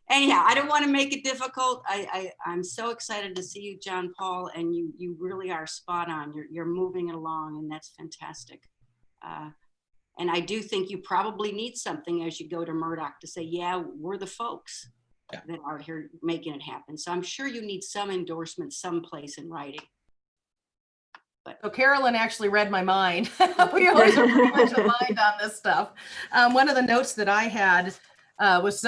Anyhow, I don't want to make it difficult. I'm so excited to see you, Jon-Paul, and you really are spot on. You're moving it along, and that's fantastic. And I do think you probably need something as you go to Murdoch to say, yeah, we're the folks that are here making it happen. So I'm sure you need some endorsement someplace in writing. But so Carolyn actually read my mind. We always are pretty much aligned on this stuff. One of the notes that I had was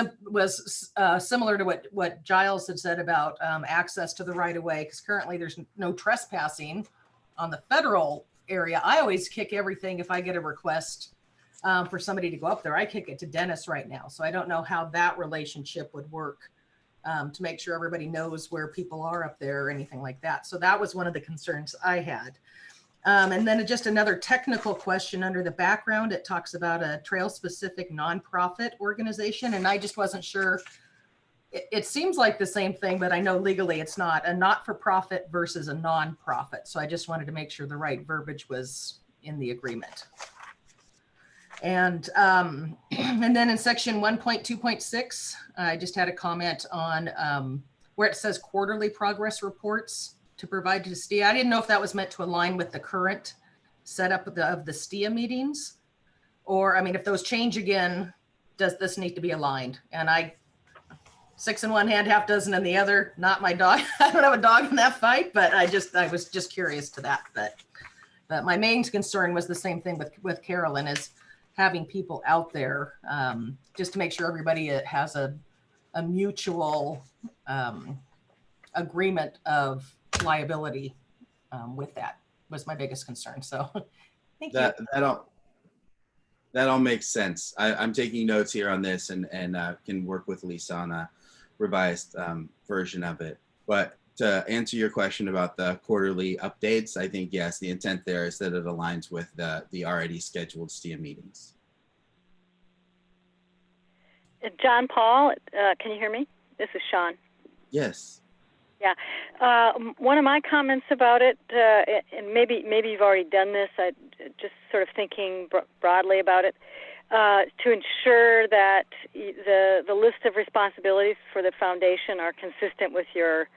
similar to what Giles had said about access to the right of way, because currently there's no trespassing on the federal area. I always kick everything if I get a request for somebody to go up there. I kick it to Dennis right now. So I don't know how that relationship would work to make sure everybody knows where people are up there or anything like that. So that was one of the concerns I had. And then just another technical question under the background, it talks about a trail specific nonprofit organization. And I just wasn't sure it seems like the same thing, but I know legally it's not. A not-for-profit versus a non-profit. So I just wanted to make sure the right verbiage was in the agreement. And and then in section 1.2.6, I just had a comment on where it says quarterly progress reports to provide to STIA. I didn't know if that was meant to align with the current setup of the STIA meetings, or I mean, if those change again, does this need to be aligned? And 6 in one hand, half dozen in the other. Not my dog. I don't have a dog in that fight, but I was just curious to that. But my main concern was the same thing with Carolyn, is having people out there just to make sure everybody has a mutual agreement of liability with that was my biggest concern. So thank you. That all makes sense. I'm taking notes here on this and can work with Lisa on a revised version of it. But to answer your question about the quarterly updates, I think, yes, the intent there is that it aligns with the already scheduled STIA meetings. Jon-Paul, can you hear me? This is Sean. Yes. Yeah. One of my comments about it, and maybe you've already done this, I just sort of thinking broadly about it, to ensure that the list of responsibilities for the foundation are consistent with your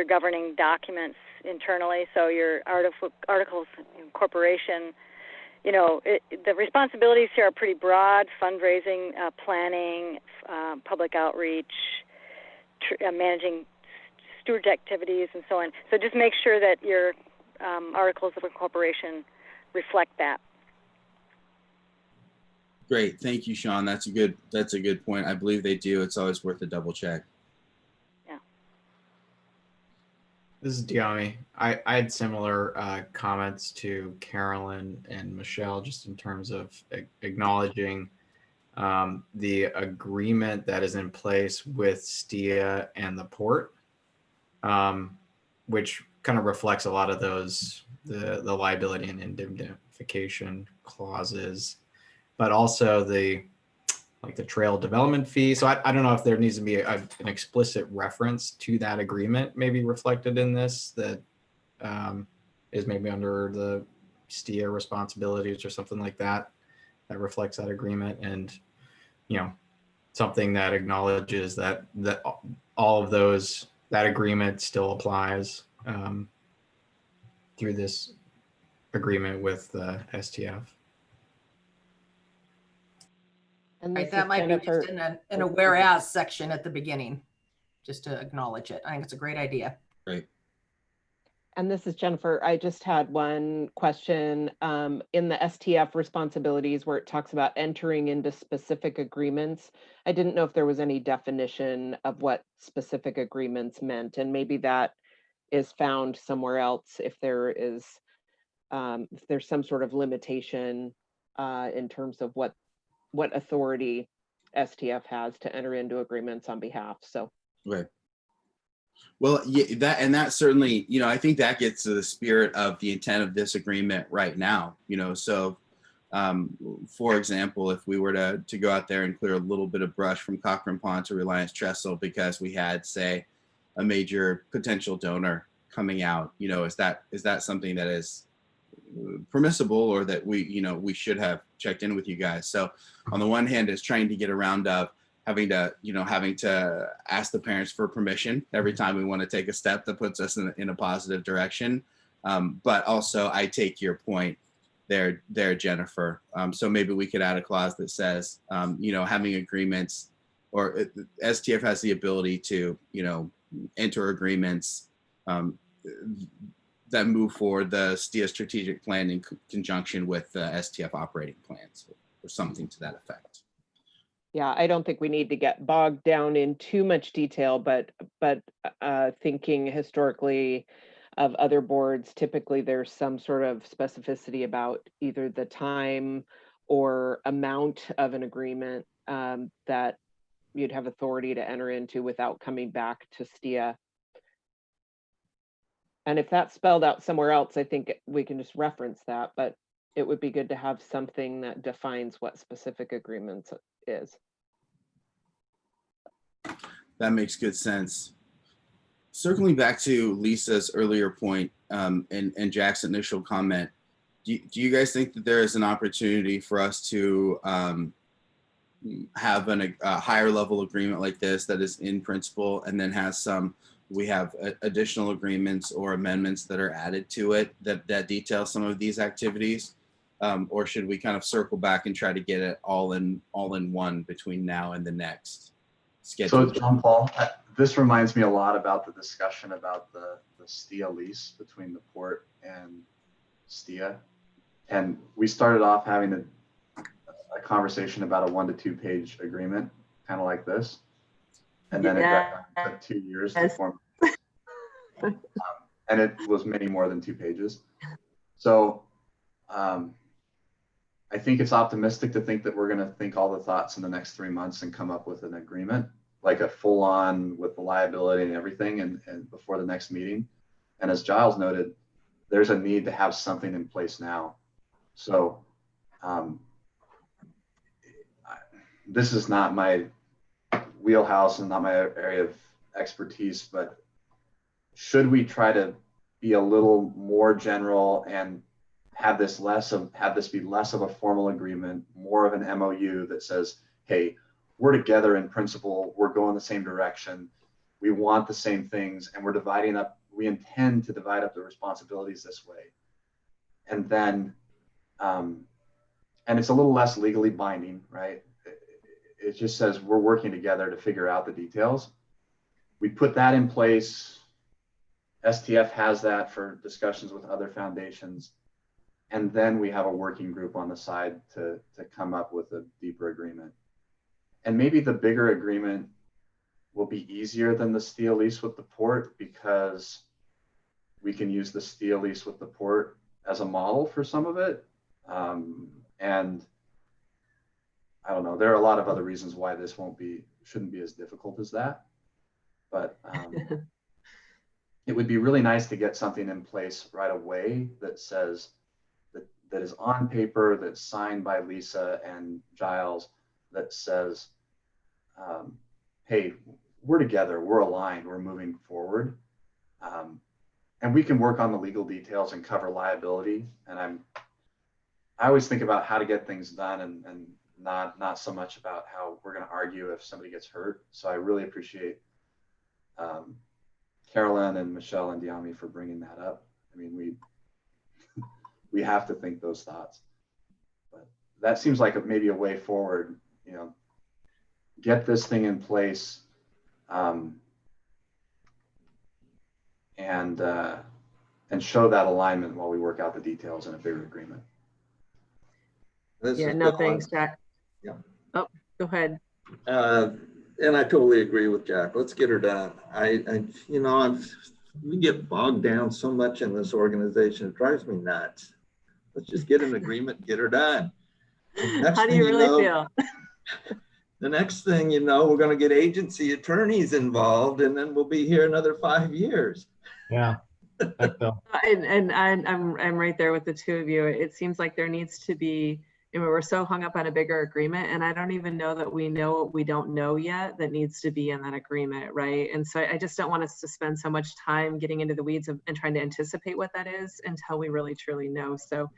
governing documents internally. So your articles of incorporation, the responsibilities here are pretty broad: fundraising, planning, public outreach, managing steward activities, and so on. So just make sure that your articles of incorporation reflect that. Great, thank you, Sean. That's a good point. I believe they do. It's always worth a double check. Yeah. This is Diami. I had similar comments to Carolyn and Michelle, just in terms of acknowledging the agreement that is in place with STIA and the port, which kind of reflects a lot of those, the liability and indemnification clauses, but also the trail development fee. So I don't know if there needs to be an explicit reference to that agreement maybe reflected in this that is maybe under the STIA responsibilities or something like that, that reflects that agreement, and something that acknowledges that all of those, that agreement still applies through this agreement with the STF. And right, that might be just in a whereas section at the beginning, just to acknowledge it. I think it's a great idea. Great. And this is Jennifer. I just had one question in the STF responsibilities where it talks about entering into specific agreements. I didn't know if there was any definition of what specific agreements meant, and maybe that is found somewhere else if there is, if there's some sort of limitation in terms of what authority STF has to enter into agreements on behalf. So. Right. Well, yeah, that certainly, I think that gets to the spirit of the intent of this agreement right now, so for example, if we were to go out there and clear a little bit of brush from Cochrane Pond to Reliance Trestle because we had, say, a major potential donor coming out, is that something that is permissible, or that we should have checked in with you guys? So on the one hand, it's trying to get around of having to ask the parents for permission every time we want to take a step that puts us in a positive direction. But also, I take your point there, Jennifer. So maybe we could add a clause that says, having agreements, or STF has the ability to, enter agreements that move forward the STIA strategic plan in conjunction with the STF operating plans, or something to that effect. Yeah, I don't think we need to get bogged down in too much detail, but thinking historically of other boards, typically there's some sort of specificity about either the time or amount of an agreement that you'd have authority to enter into without coming back to STIA. And if that's spelled out somewhere else, I think we can just reference that, but it would be good to have something that defines what specific agreements is. That makes good sense. Circling back to Lisa's earlier point and Jack's initial comment, do you guys think that there is an opportunity for us to have a higher level agreement like this that is in principle, and then we have additional agreements or amendments that are added to it that detail some of these activities? Or should we kind of circle back and try to get it all in one between now and the next schedule? So Jon-Paul, this reminds me a lot about the discussion about the STIA lease between the port and STIA. And we started off having a conversation about a 1 to 2 page agreement, kind of like this. And then it took 2 years to form. And it was many more than 2 pages. So I think it's optimistic to think that we're going to think all the thoughts in the next 3 months and come up with an agreement, like a full on with the liability and everything, and before the next meeting. And as Giles noted, there's a need to have something in place now. So this is not my wheelhouse and not my area of expertise, but should we try to be a little more general and have this be less of a formal agreement, more of an MOU that says, hey, we're together in principle, we're going the same direction, we want the same things, and we intend to divide up the responsibilities this way. And then, and it's a little less legally binding, right? It just says we're working together to figure out the details. We put that in place. STF has that for discussions with other foundations. And then we have a working group on the side to come up with a deeper agreement. And maybe the bigger agreement will be easier than the steel lease with the port, because we can use the steel lease with the port as a model for some of it. And I don't know, there are a lot of other reasons why this shouldn't be as difficult as that. But it would be really nice to get something in place right away that says, that is on paper, that's signed by Lisa and Giles, that says, hey, we're together, we're aligned, we're moving forward. And we can work on the legal details and cover liability. And I always think about how to get things done and not so much about how we're going to argue if somebody gets hurt. So I really appreciate Carolyn and Michelle and Diami for bringing that up. I mean, we have to think those thoughts, but that seems like maybe a way forward, get this thing in place, and show that alignment while we work out the details in a bigger agreement. Thanks, Jack. Yeah. Oh, go ahead. And I totally agree with Jack. Let's get her done. We get bogged down so much in this organization. It drives me nuts. Let's just get an agreement, get her done. How do you really feel? The next thing you know, we're going to get agency attorneys involved, and then we'll be here another 5 years. Yeah. And I'm right there with the two of you. It seems like there needs to be, we're so hung up on a bigger agreement, and I don't even know that we know what we don't know yet that needs to be in that agreement, right? And so I just don't want us to spend so much time getting into the weeds and trying to anticipate what that is until we really truly know. So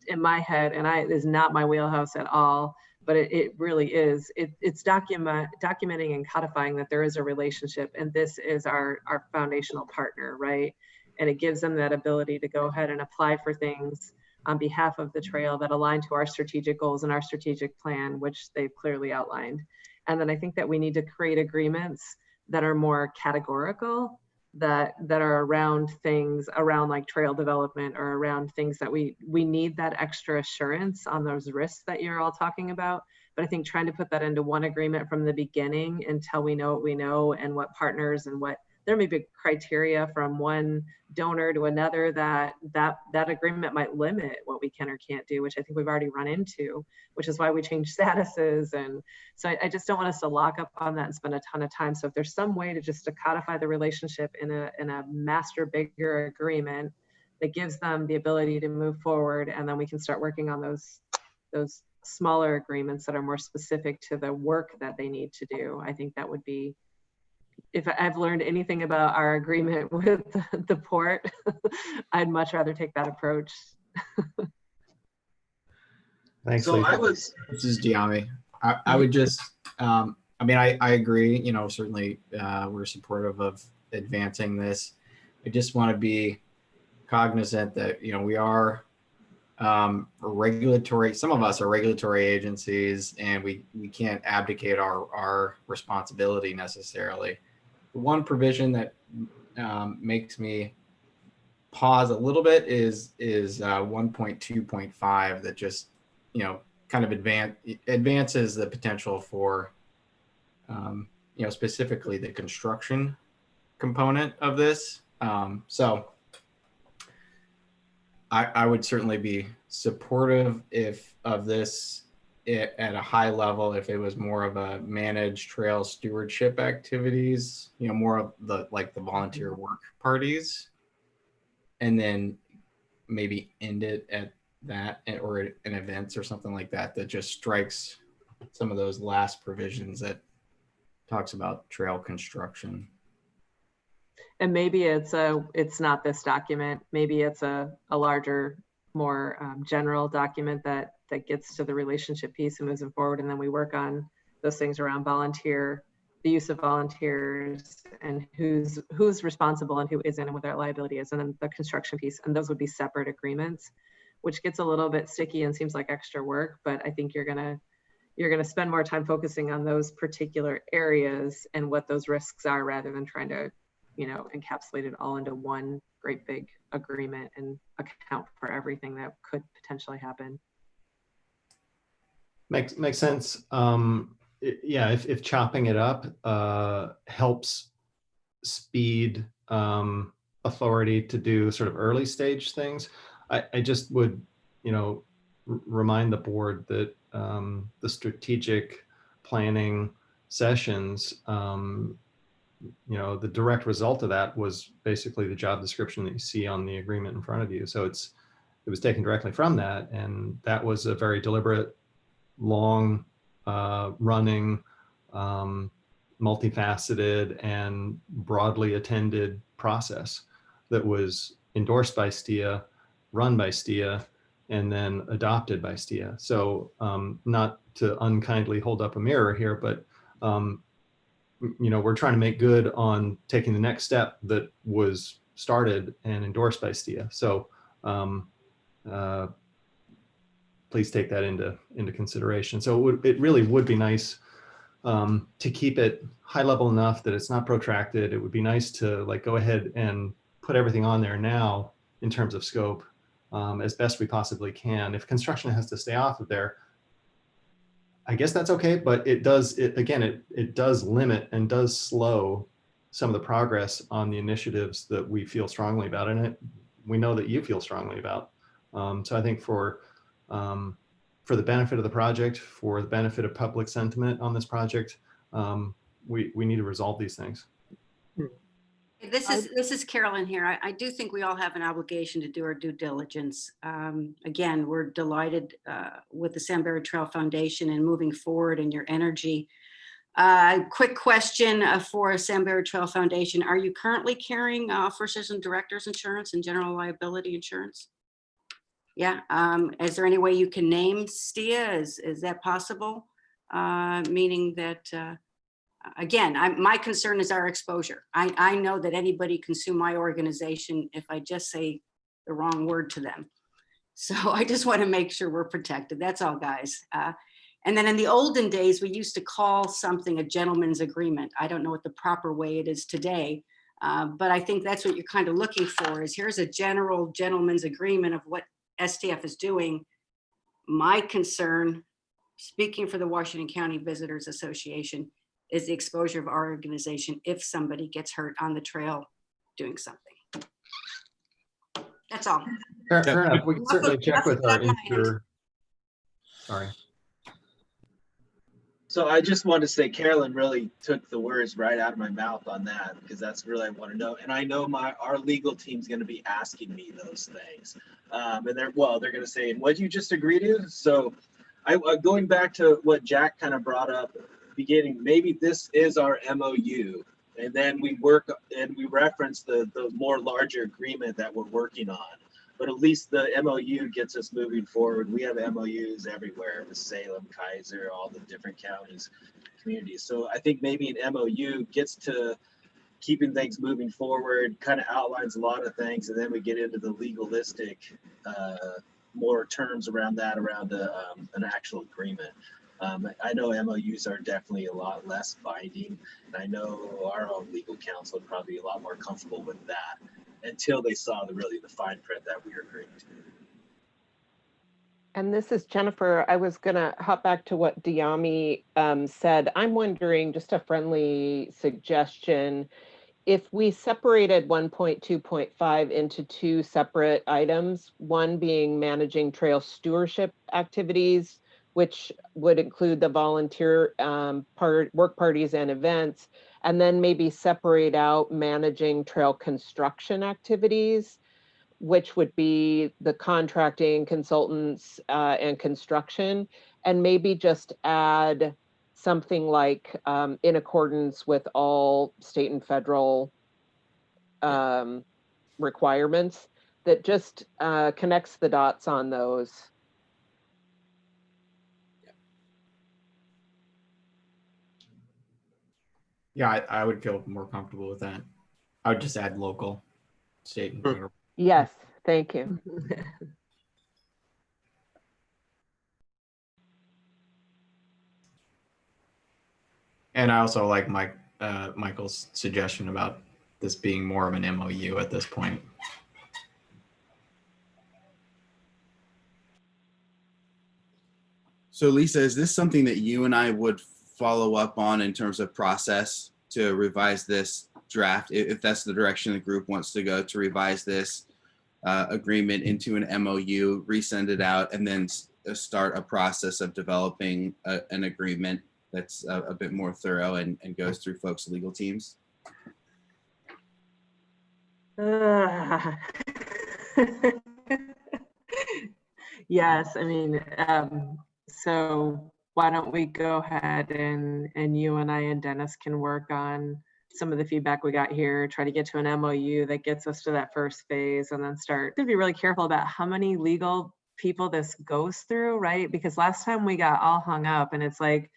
in my head, and it is not my wheelhouse at all, but it really is. It's documenting and codifying that there is a relationship, and this is our foundational partner, right? And it gives them that ability to go ahead and apply for things on behalf of the trail that align to our strategic goals and our strategic plan, which they've clearly outlined. And then I think that we need to create agreements that are more categorical, that are around things around like trail development, or around things that we need that extra assurance on those risks that you're all talking about. But I think trying to put that into one agreement from the beginning until we know what we know, and what partners and what there may be criteria from one donor to another that agreement might limit what we can or can't do, which I think we've already run into, which is why we change statuses. And so I just don't want us to lock up on that and spend a ton of time. So if there's some way to codify the relationship in a master bigger agreement that gives them the ability to move forward, and then we can start working on those smaller agreements that are more specific to the work that they need to do, I think that would be if I've learned anything about our agreement with the port, I'd much rather take that approach. Thanks, So Lisa. This is Giami. I would just, I mean, I agree, you know, certainly we're supportive of advancing this. I just want to be cognizant that, you know, we are regulatory, some of us are regulatory agencies, and we can't abdicate our responsibility necessarily. One provision that makes me pause a little bit is 1.2.5 that just, you know, kind of advances the potential for, you know, specifically the construction component of this. So I would certainly be supportive of this at a high level if it was more of a managed trail stewardship activities, you know, more of the like the volunteer work parties, and then maybe end it at that, or in events or something like that that just strikes some of those last provisions that talks about trail construction. And maybe it's not this document. Maybe it's a larger, more general document that gets to the relationship piece and moves it forward. And then we work on those things around the use of volunteers, and who's responsible and who isn't, and what their liability is, and then the construction piece. And those would be separate agreements, which gets a little bit sticky and seems like extra work. But I think you're gonna spend more time focusing on those particular areas and what those risks are, rather than trying to, you know, encapsulate it all into one great big agreement and account for everything that could potentially happen. Makes sense. Yeah, if chopping it up helps speed authority to do sort of early stage things, I just would, you know, remind the board that the strategic planning sessions, you know, the direct result of that was basically the job description that you see on the agreement in front of you. So it was taken directly from that, and that was a very deliberate, long running, multifaceted and broadly attended process that was endorsed by STIA, run by STIA, and then adopted by STIA. So not to unkindly hold up a mirror here, but you know, we're trying to make good on taking the next step that was started and endorsed by STIA. So please take that into consideration. So it really would be nice to keep it high level enough that it's not protracted. It would be nice to like go ahead and put everything on there now in terms of scope as best we possibly can. If construction has to stay off of there, I guess that's okay, but it does limit and does slow some of the progress on the initiatives that we feel strongly about, and we know that you feel strongly about. So I think for the benefit of the project, for the benefit of public sentiment on this project, we need to resolve these things. This is Carolyn here. I do think we all have an obligation to do our due diligence. Again, we're delighted with the Sambury Trail Foundation and moving forward and your energy. Quick question for Sambury Trail Foundation. Are you currently carrying officers and directors insurance and general liability insurance? Yeah. Is there any way you can name STIA? Is that possible? Meaning that, again, my concern is our exposure. I know that anybody can sue my organization if I just say the wrong word to them. So I just want to make sure we're protected. That's all, guys. And then in the olden days, we used to call something a gentleman's agreement. I don't know what the proper way it is today, but I think that's what you're kind of looking for is here's a general gentleman's agreement of what STF is doing. My concern, speaking for the Washington County Visitors Association, is the exposure of our organization if somebody gets hurt on the trail doing something. That's all. Fair enough. We can certainly check with our insurer. Sorry. So I just want to say Carolyn really took the words right out of my mouth on that, because that's really I want to know. And I know our legal team's going to be asking me those things. And they're going to say, and what you just agree to? So going back to what Jack kind of brought up beginning, maybe this is our MOU And then we work and we reference the more larger agreement that we're working on. But at least the MOU gets us moving forward. We have MOUs everywhere with Salem, Kaiser, all the different counties, communities. So I think maybe an MOU gets to keeping things moving forward, kind of outlines a lot of things, and then we get into the legalistic more terms around that, around an actual agreement. I know MOUs are definitely a lot less binding, and I know our own legal counsel would probably be a lot more comfortable with that until they saw the fine print that we are agreeing to. And this is Jennifer. I was going to hop back to what Diami said. I'm wondering, just a friendly suggestion, if we separated 1.2.5 into two separate items, one being managing trail stewardship activities, which would include the volunteer work parties and events, and then maybe separate out managing trail construction activities, which would be the contracting, consultants, and construction, and maybe just add something like in accordance with all state and federal requirements, that just connects the dots on those. Yeah, I would feel more comfortable with that. I would just add local, state, and federal. Yes, thank you. And I also like Michael's suggestion about this being more of an MOU at this point. So Lisa, is this something that you and I would follow up on in terms of process to revise this draft, if that's the direction the group wants to go, to revise this agreement into an MOU, resend it out, and then start a process of developing an agreement that's a bit more thorough and goes through folks' legal teams? Yes, I mean, so why don't we go ahead and you and I and Dennis can work on some of the feedback we got here, try to get to an MOU that gets us to that first phase, and then start to be really careful about how many legal people this goes through, right? Because last time we got all hung up, and it's like,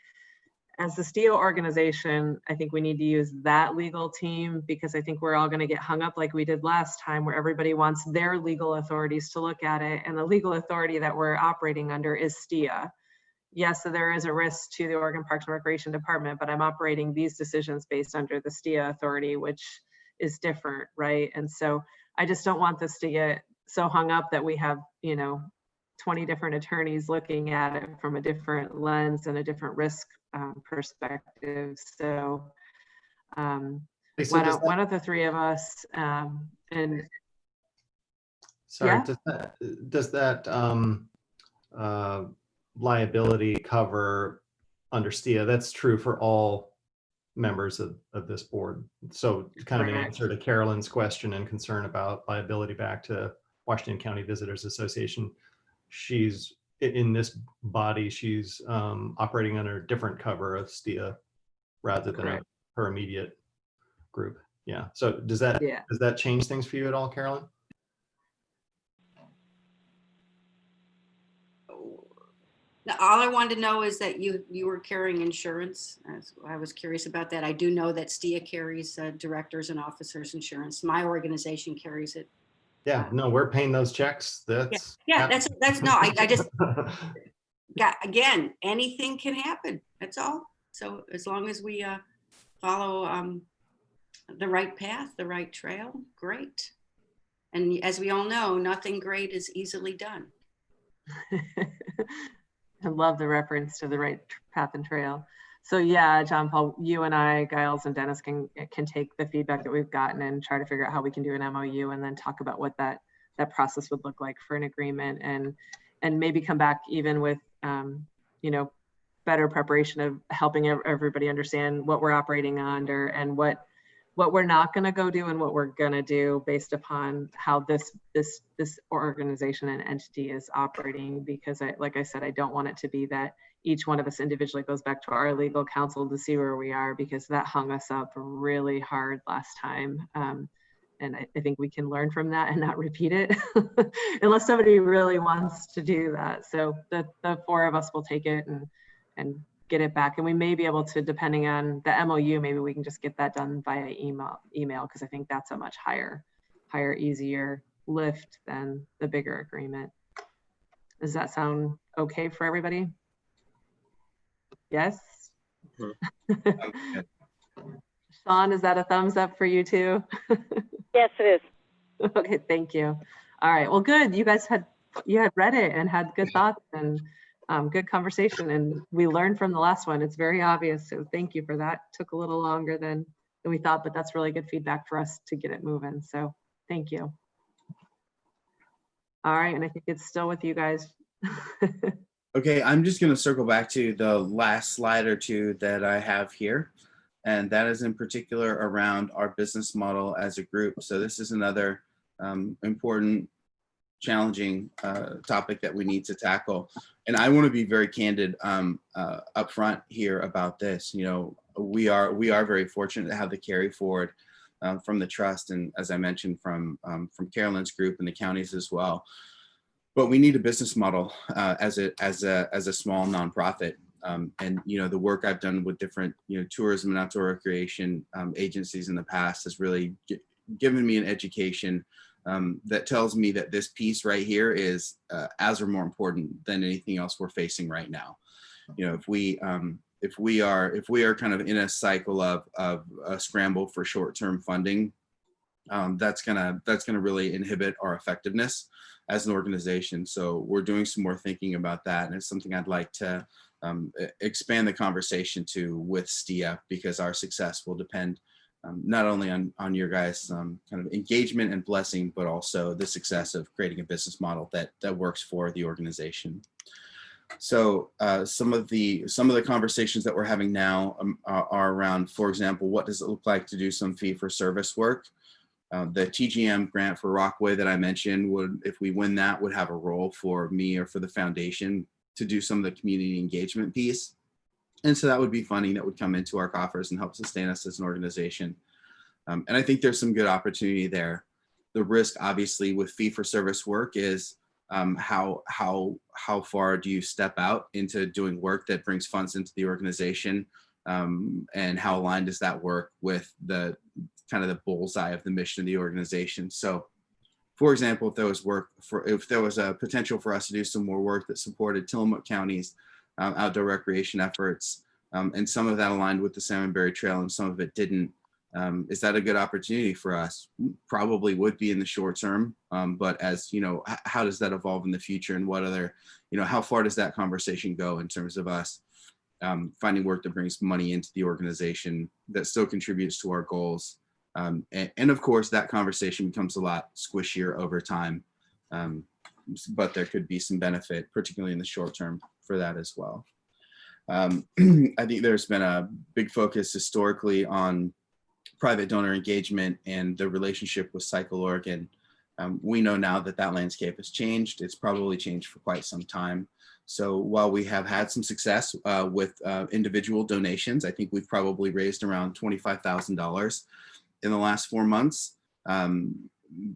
as the STIO organization, I think we need to use that legal team, because I think we're all going to get hung up like we did last time, where everybody wants their legal authorities to look at it. And the legal authority that we're operating under is STIA. Yes, so there is a risk to the Oregon Parks and Recreation Department, but I'm operating these decisions based under the STIA authority, which is different, right? And so I just don't want this to get so hung up that we have, 20 different attorneys looking at it from a different lens and a different risk perspective. So why don't the three of us and sorry, yeah? does that liability cover under STIA? That's true for all members of this board. So kind of an answer to Carolyn's question and concern about liability back to Washington County Visitors Association. She's in this body, she's operating under a different cover of STIA rather than her immediate group. Yeah. So does that change things for you at all, Carolyn? All I wanted to know is that you were carrying insurance. I was curious about that. I do know that STIA carries directors and officers insurance. My organization carries it. Yeah, no, we're paying those checks. That's no, I just again, anything can happen. That's all. So as long as we follow the right path, the right trail, great. And as we all know, nothing great is easily done. I love the reference to the right path and trail. So yeah, Jon-Paul, you and I, Giles and Dennis can take the feedback that we've gotten and try to figure out how we can do an MOU, and then talk about what that process would look like for an agreement, and maybe come back even with better preparation of helping everybody understand what we're operating under and what what we're not going to go do and what we're going to do based upon how this organization and entity is operating, because like I said, I don't want it to be that each one of us individually goes back to our legal counsel to see where we are, because that hung us up really hard last time. And I think we can learn from that and not repeat it unless somebody really wants to do that. So the four of us will take it and get it back. And we may be able to, depending on the MOU, maybe we can just get that done via email, because I think that's a much higher, easier lift than the bigger agreement. Does that sound okay for everybody? Yes? Sean, is that a thumbs up for you too? Yes, it is. Okay, thank you. All right, well, good. You guys had read it and had good thoughts and good conversation, and we learned from the last one. It's very obvious, so thank you for that. Took a little longer than we thought, but that's really good feedback for us to get it moving. So thank you. All right, and I think it's still with you guys. Okay, I'm just going to circle back to the last slide or two that I have here. And that is in particular around our business model as a group. So this is another important, challenging topic that we need to tackle. And I want to be very candid up front here about this. You know, we are very fortunate to have the carry forward from the trust, and as I mentioned, from Carolyn's group and the counties as well. But we need a business model as a small nonprofit. And you know, the work I've done with different tourism and outdoor recreation agencies in the past has really given me an education that tells me that this piece right here is as or more important than anything else we're facing right now. You know, if we are kind of in a cycle of a scramble for short-term funding, that's gonna really inhibit our effectiveness as an organization. So we're doing some more thinking about that, and it's something I'd like to expand the conversation to with STIA, because our success will depend not only on your guys' kind of engagement and blessing, but also the success of creating a business model that works for the organization. So some of the conversations that we're having now are around, for example, what does it look like to do some fee-for-service work? The TGM grant for Rockaway that I mentioned would, if we win that, would have a role for me or for the foundation to do some of the community engagement piece. And so that would be funding that would come into our coffers and help sustain us as an organization. And I think there's some good opportunity there. The risk, obviously, with fee-for-service work is how far do you step out into doing work that brings funds into the organization, and how aligned does that work with the kind of the bullseye of the mission of the organization. So, for example, if there was a potential for us to do some more work that supported Tillamook County's outdoor recreation efforts, and some of that aligned with the Salmonberry Trail and some of it didn't, is that a good opportunity for us? Probably would be in the short term, but as you know, how does that evolve in the future, and what other, how far does that conversation go in terms of us finding work that brings money into the organization that still contributes to our goals? And of course, that conversation becomes a lot squishier over time, but there could be some benefit, particularly in the short term, for that as well. I think there's been a big focus historically on private donor engagement and the relationship with Cycle Oregon. We know now that that landscape has changed. It's probably changed for quite some time. So while we have had some success with individual donations, I think we've probably raised around $25,000 in the last 4 months.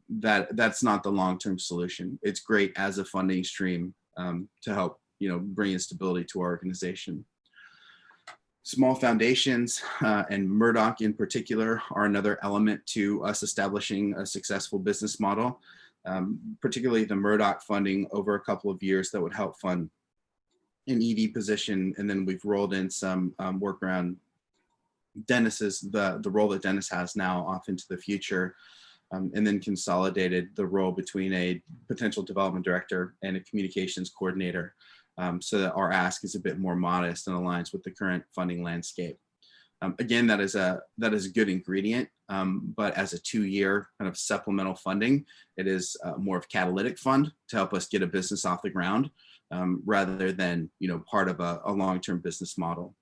That's not the long-term solution. It's great as a funding stream to help bring in stability to our organization. Small foundations and Murdoch in particular are another element to us establishing a successful business model, particularly the Murdoch funding over a couple of years that would help fund an ED position. And then we've rolled in some work around Dennis's, the role that Dennis has now off into the future, and then consolidated the role between a potential development director and a communications coordinator, so that our ask is a bit more modest and aligns with the current funding landscape. Again, that is a good ingredient, but as a 2-year kind of supplemental funding, it is more of catalytic fund to help us get a business off the ground, rather than part of a long-term business model.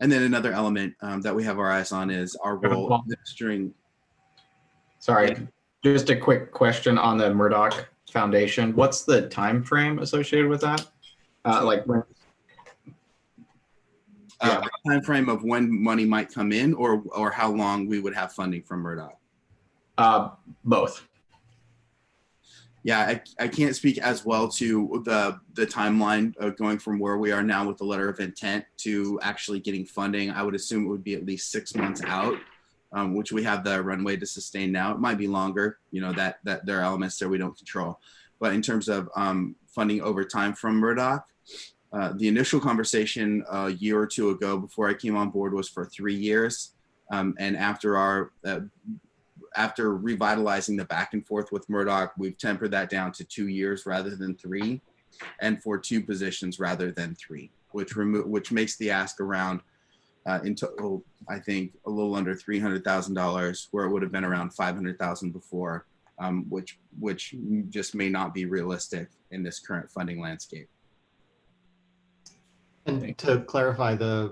And then another element that we have our eyes on is our role during. Sorry, just a quick question on the Murdoch Foundation. What's the time frame associated with that? Like when? Time frame of when money might come in, or how long we would have funding from Murdoch? Both. Yeah, I can't speak as well to the timeline of going from where we are now with the letter of intent to actually getting funding. I would assume it would be at least 6 months out, which we have the runway to sustain now. It might be longer, you know, that there are elements there we don't control. But in terms of funding over time from Murdoch, the initial conversation a year or two ago before I came on board was for 3 years. And after revitalizing the back and forth with Murdoch, we've tempered that down to 2 years rather than 3, and for 2 positions rather than 3, which makes the ask around in total, I think, a little under $300,000, where it would have been around $500,000 before, which just may not be realistic in this current funding landscape. And to clarify, a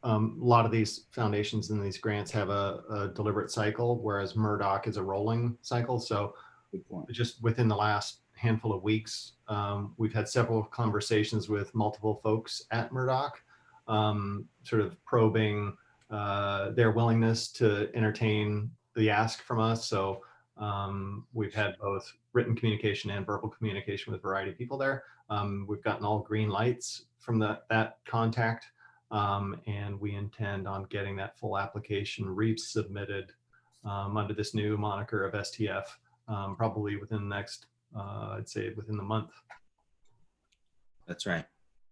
lot of these foundations and these grants have a deliberate cycle, whereas Murdoch is a rolling cycle. So just within the last handful of weeks, we've had several conversations with multiple folks at Murdoch, sort of probing their willingness to entertain the ask from us. So we've had both written communication and verbal communication with a variety of people there. We've gotten all green lights from that contact, and we intend on getting that full application resubmitted under this new moniker of STF, probably within the next, I'd say within the month. That's right.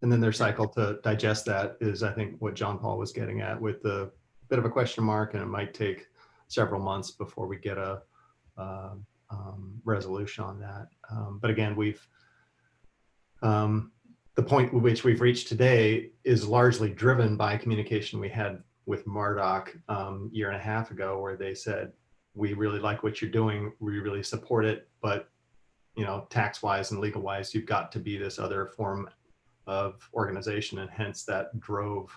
And then their cycle to digest that is, I think, what Jon-Paul was getting at, with a bit of a question mark, and it might take several months before we get a resolution on that. But again, the point which we've reached today is largely driven by communication we had with Murdoch a year and a half ago, where they said, we really like what you're doing, we really support it, but you know, tax-wise and legal-wise, you've got to be this other form of organization, and hence that drove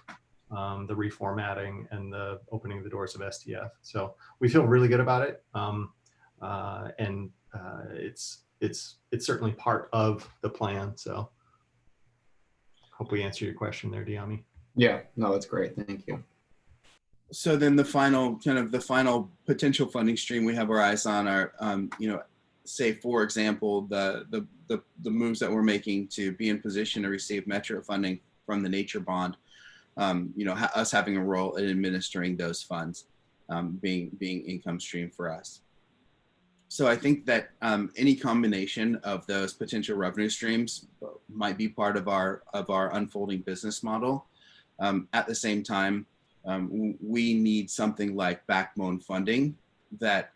the reformatting and the opening of the doors of STF. So we feel really good about it, and it's certainly part of the plan. So hope we answer your question there, Diami. Yeah, no, that's great. Thank you. So then the final potential funding stream we have our eyes on are, you know, say, for example, the moves that we're making to be in position to receive Metro funding from the Nature Bond, you know, us having a role in administering those funds, being income stream for us. So I think that any combination of those potential revenue streams might be part of our unfolding business model. At the same time, we need something like backbone funding that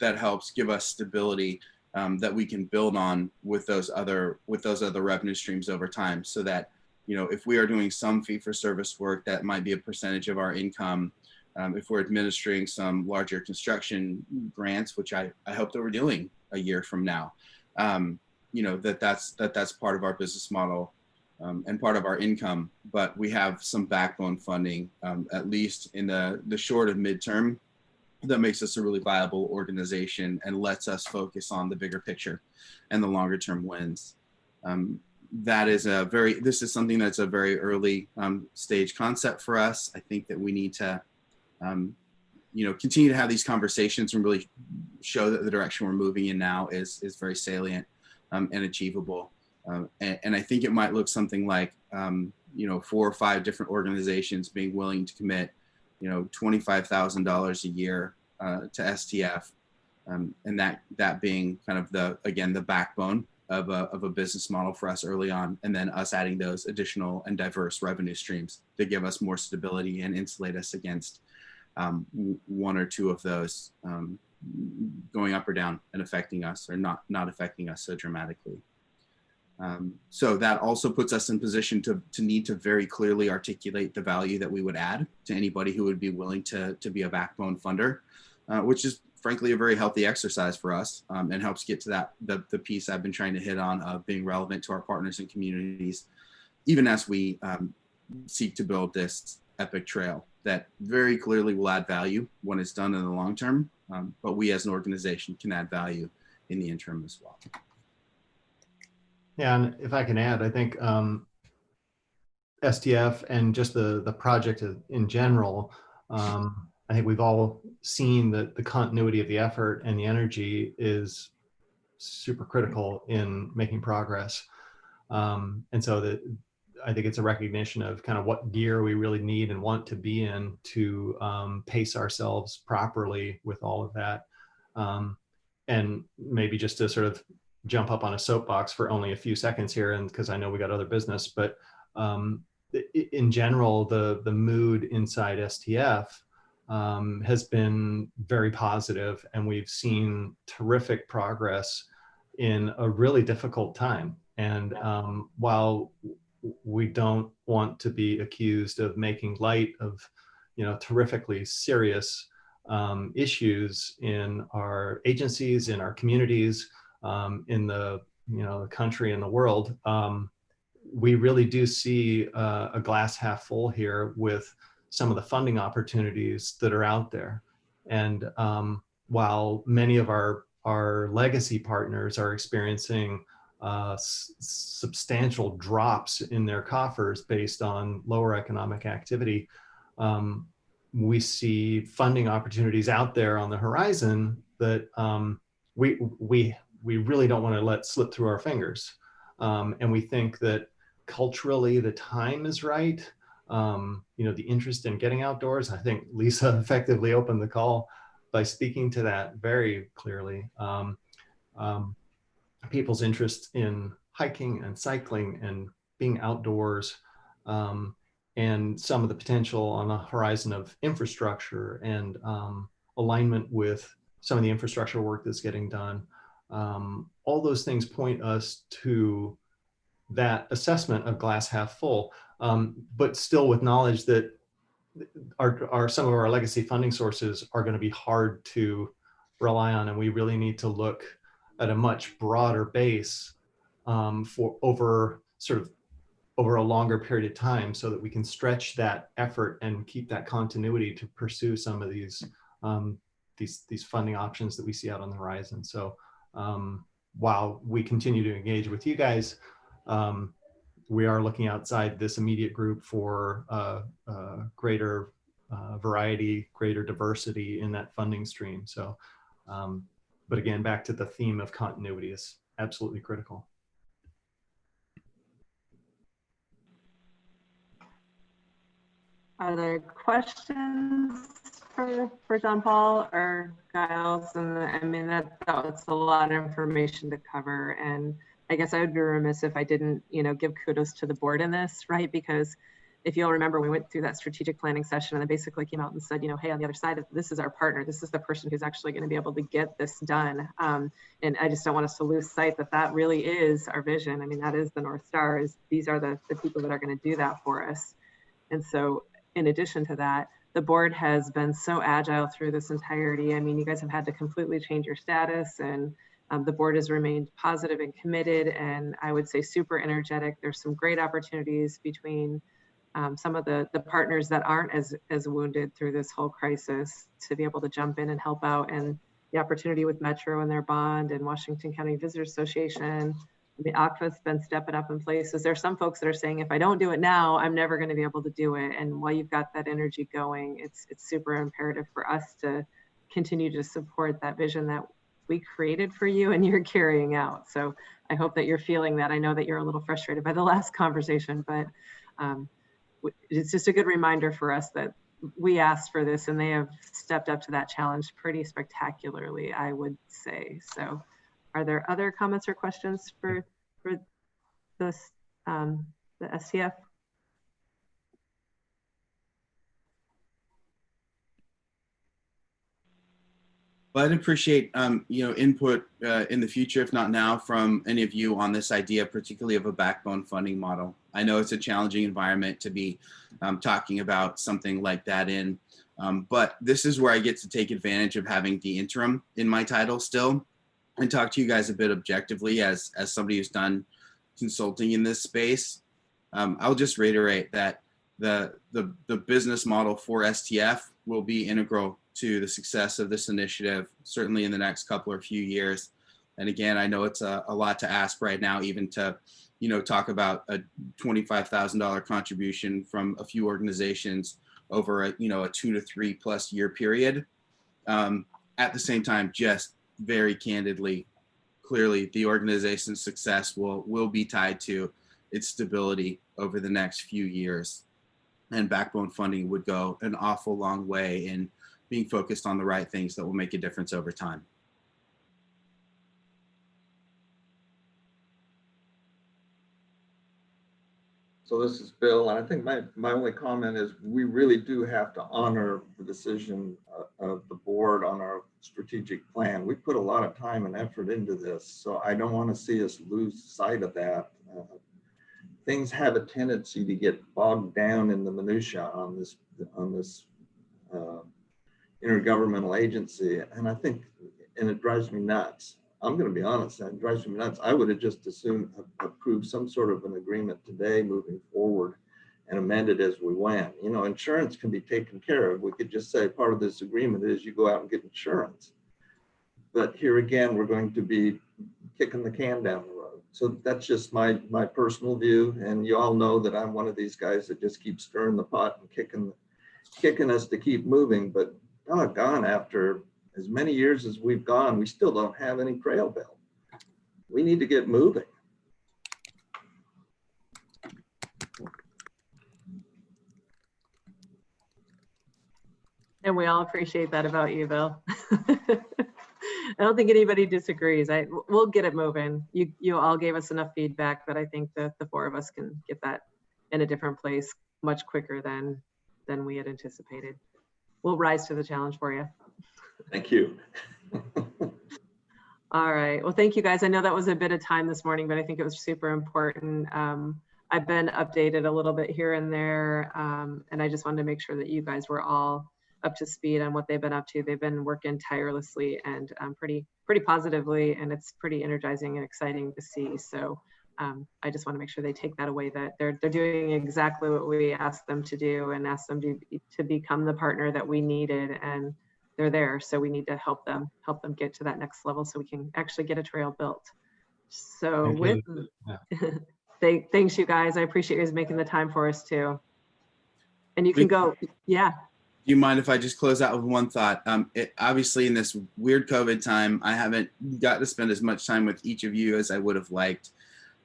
helps give us stability that we can build on with those other revenue streams over time. So that, you know, if we are doing some fee-for-service work, that might be a percentage of our income. If we're administering some larger construction grants, which I hope that we're doing a year from now, you know, that's part of our business model and part of our income. But we have some backbone funding, at least in the short and midterm, that makes us a really viable organization and lets us focus on the bigger picture and the longer term wins. This is something that's a very early stage concept for us. I think that we need to, you know, continue to have these conversations and really show that the direction we're moving in now is very salient and achievable. And I think it might look something like, you know, 4 or 5 different organizations being willing to commit, you know, $25,000 a year to STF, and that being kind of the backbone of a business model for us early on, and then us adding those additional and diverse revenue streams to give us more stability and insulate us against 1 or 2 of those going up or down and affecting us, or not affecting us so dramatically. So that also puts us in position to need to very clearly articulate the value that we would add to anybody who would be willing to be a backbone funder, which is frankly a very healthy exercise for us, and helps get to the piece I've been trying to hit on of being relevant to our partners and communities, even as we seek to build this epic trail that very clearly will add value when it's done in the long term. But we as an organization can add value in the interim as well. Yeah, and if I can add, I think STF and just the project in general, I think we've all seen that the continuity of the effort and the energy is super critical in making progress. And so that I think it's a recognition of kind of what gear we really need and want to be in to pace ourselves properly with all of that. And maybe just to sort of jump up on a soapbox for only a few seconds here, and because I know we got other business, but in general, the mood inside STF has been very positive, and we've seen terrific progress in a really difficult time. And while we don't want to be accused of making light of, terrifically serious issues in our agencies, in our communities, in the country and the world, we really do see a glass half full here with some of the funding opportunities that are out there. And while many of our legacy partners are experiencing substantial drops in their coffers based on lower economic activity, we see funding opportunities out there on the horizon that we really don't want to let slip through our fingers. And we think that culturally the time is right. The interest in getting outdoors, I think Lisa effectively opened the call by speaking to that very clearly. People's interest in hiking and cycling and being outdoors, and some of the potential on the horizon of infrastructure and alignment with some of the infrastructure work that's getting done. All those things point us to that assessment of glass half full, but still with knowledge that some of our legacy funding sources are going to be hard to rely on, and we really need to look at a much broader base for over a longer period of time, so that we can stretch that effort and keep that continuity to pursue some of these funding options that we see out on the horizon. So while we continue to engage with you guys, we are looking outside this immediate group for greater variety, greater diversity in that funding stream. So, but again, back to the theme of continuity is absolutely critical. Are there questions for Jon-Paul or Giles? And I mean, that's a lot of information to cover. And I guess I would be remiss if I didn't, give kudos to the board in this, right? Because if you'll remember, we went through that strategic planning session and they basically came out and said, hey, on the other side, this is our partner. This is the person who's actually going to be able to get this done. And I just don't want us to lose sight that really is our vision. I mean, that is the North Star. These are the people that are going to do that for us. And so in addition to that, the board has been so agile through this entirety. I mean, you guys have had to completely change your status, and the board has remained positive and committed, and I would say super energetic. There's some great opportunities between some of the partners that aren't as wounded through this whole crisis to be able to jump in and help out, and the opportunity with Metro and their bond and Washington County Visitors Association. The ACFA's been stepping up in places. There's some folks that are saying, if I don't do it now, I'm never going to be able to do it. And while you've got that energy going, it's super imperative for us to continue to support that vision that we created for you and you're carrying out. So I hope that you're feeling that. I know that you're a little frustrated by the last conversation, but it's just a good reminder for us that we asked for this and they have stepped up to that challenge pretty spectacularly, I would say. So are there other comments or questions for this, the STF? Well, I'd appreciate input in the future, if not now, from any of you on this idea, particularly of a backbone funding model. I know it's a challenging environment to be talking about something like that in, but this is where I get to take advantage of having the interim in my title still, and talk to you guys a bit objectively as somebody who's done consulting in this space. I'll just reiterate that the business model for STF will be integral to the success of this initiative, certainly in the next couple or few years. And again, I know it's a lot to ask right now, even to, talk about a $25,000 contribution from a few organizations over a 2 to 3+ year period. At the same time, just very candidly, clearly, the organization's success will be tied to its stability over the next few years. And backbone funding would go an awful long way in being focused on the right things that will make a difference over time. So this is Bill, and I think my only comment is we really do have to honor the decision of the board on our strategic plan. We put a lot of time and effort into this, so I don't want to see us lose sight of that. Things have a tendency to get bogged down in the minutia on this intergovernmental agency, and I think, and it drives me nuts. I'm going to be honest, that drives me nuts. I would have just assumed approved some sort of an agreement today moving forward and amend it as we went. Insurance can be taken care of. We could just say part of this agreement is you go out and get insurance. But here again, we're going to be kicking the can down the road. So that's just my personal view. And you all know that I'm one of these guys that just keeps stirring the pot and kicking us to keep moving. But doggone, after as many years as we've gone, we still don't have any trail built. We need to get moving. And we all appreciate that about you, Bill. I don't think anybody disagrees. We'll get it moving. You all gave us enough feedback that I think that the four of us can get that in a different place much quicker than we had anticipated. We'll rise to the challenge for you. Thank you. All right. Well, thank you guys. I know that was a bit of time this morning, but I think it was super important. I've been updated a little bit here and there, and I just wanted to make sure that you guys were all up to speed on what they've been up to. They've been working tirelessly and pretty positively, and it's pretty energizing and exciting to see. So I just want to make sure they take that away, that they're doing exactly what we asked them to do and asked them to become the partner that we needed, and they're there. So we need to help them get to that next level so we can actually get a trail built. So thanks you guys. I appreciate you guys making the time for us too. And you can go, yeah. Do you mind if I just close out with one thought? Obviously, in this weird COVID time, I haven't got to spend as much time with each of you as I would have liked.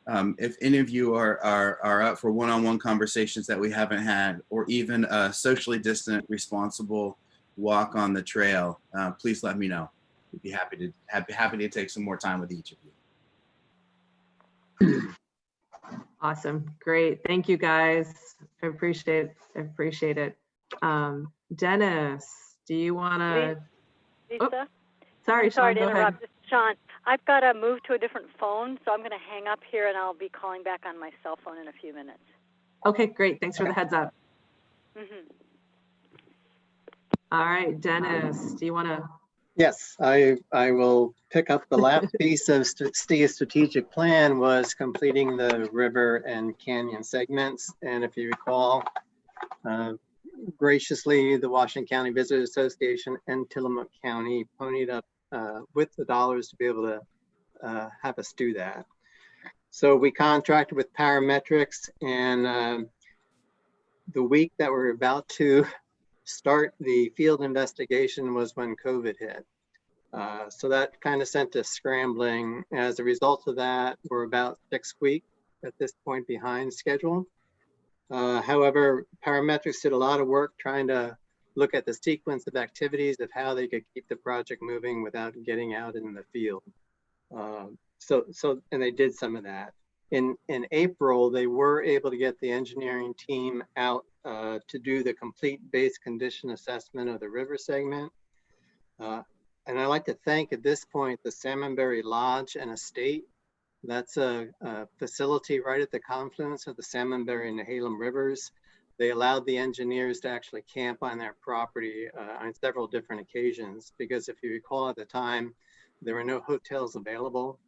If any of you are up for one-on-one conversations that we haven't had, or even a socially distant, responsible walk on the trail, please let me know. We'd be happy to take some more time with each of you. Awesome. Great. Thank you guys. I appreciate it. Dennis, do you want to? Lisa? Oh, sorry, sorry Sean, to interrupt. This is Sean. I've got to move to a different phone, so I'm going to hang up here and I'll be calling back on my cell phone in a few minutes. Okay, great. Thanks for the heads up. All right, Dennis, do you want to? Yes, I will pick up the last piece of Steve's strategic plan was completing the river and canyon segments. And if you recall, graciously, the Washington County Visitors Association and Tillamook County ponied up with the dollars to be able to have us do that. So we contracted with Parametrics, and the week that we're about to start the field investigation was when COVID hit. So that kind of sent us scrambling. As a result of that, we're about 6 weeks at this point behind schedule. However, Parametrics did a lot of work trying to look at the sequence of activities of how they could keep the project moving without getting out in the field. And they did some of that. In April, they were able to get the engineering team out to do the complete base condition assessment of the river segment. And I'd like to thank at this point the Salmonberry Lodge and Estate. That's a facility right at the confluence of the Salmonberry and the Halem rivers. They allowed the engineers to actually camp on their property on several different occasions, because if you recall at the time, there were no hotels available.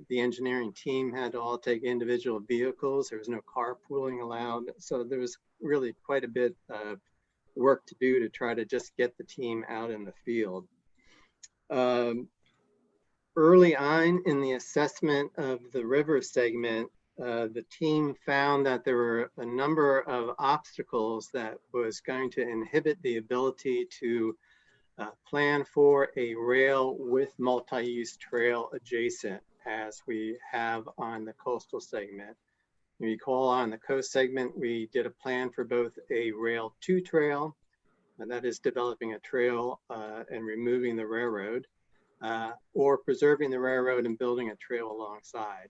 the engineering team had to all take individual vehicles. There was no carpooling allowed. So there was really quite a bit of work to do to try to just get the team out in the field. Early on in the assessment of the river segment, the team found that there were a number of obstacles that was going to inhibit the ability to plan for a rail with multi-use trail adjacent, as we have on the coastal segment. You recall on the coast segment, we did a plan for both a rail to trail, and that is developing a trail and removing the railroad, or preserving the railroad and building a trail alongside.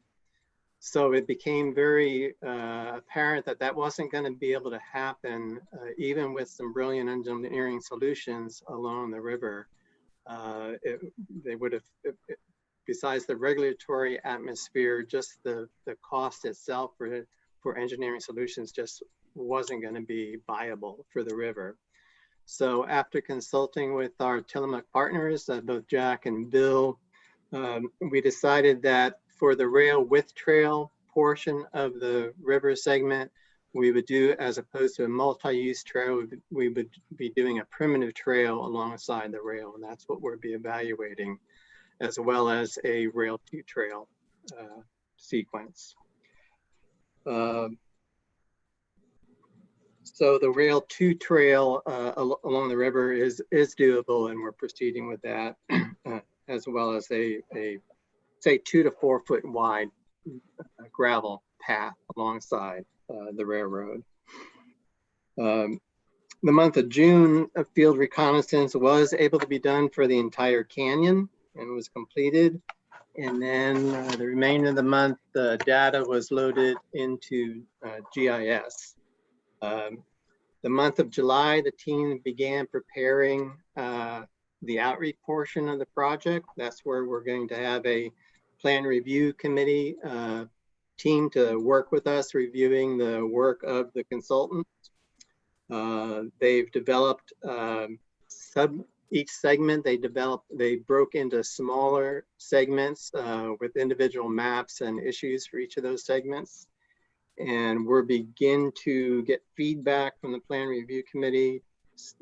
So it became very apparent that that wasn't going to be able to happen, even with some brilliant engineering solutions along the river. They would have, besides the regulatory atmosphere, just the cost itself for engineering solutions just wasn't going to be viable for the river. So after consulting with our Tillamook partners, both Jack and Bill, we decided that for the rail with trail portion of the river segment, we would do, as opposed to a multi-use trail, we would be doing a primitive trail alongside the rail, and that's what we'll be evaluating, as well as a rail to trail sequence. So the rail to trail along the river is doable, and we're proceeding with that, as well as a say 2 to 4 foot wide gravel path alongside the railroad. The month of June, a field reconnaissance was able to be done for the entire canyon and was completed. And then the remainder of the month, the data was loaded into GIS. The month of July, the team began preparing the outreach portion of the project. That's where we're going to have a plan review committee team to work with us, reviewing the work of the consultants. They've developed each segment, they broke into smaller segments with individual maps and issues for each of those segments. And we're begin to get feedback from the plan review committee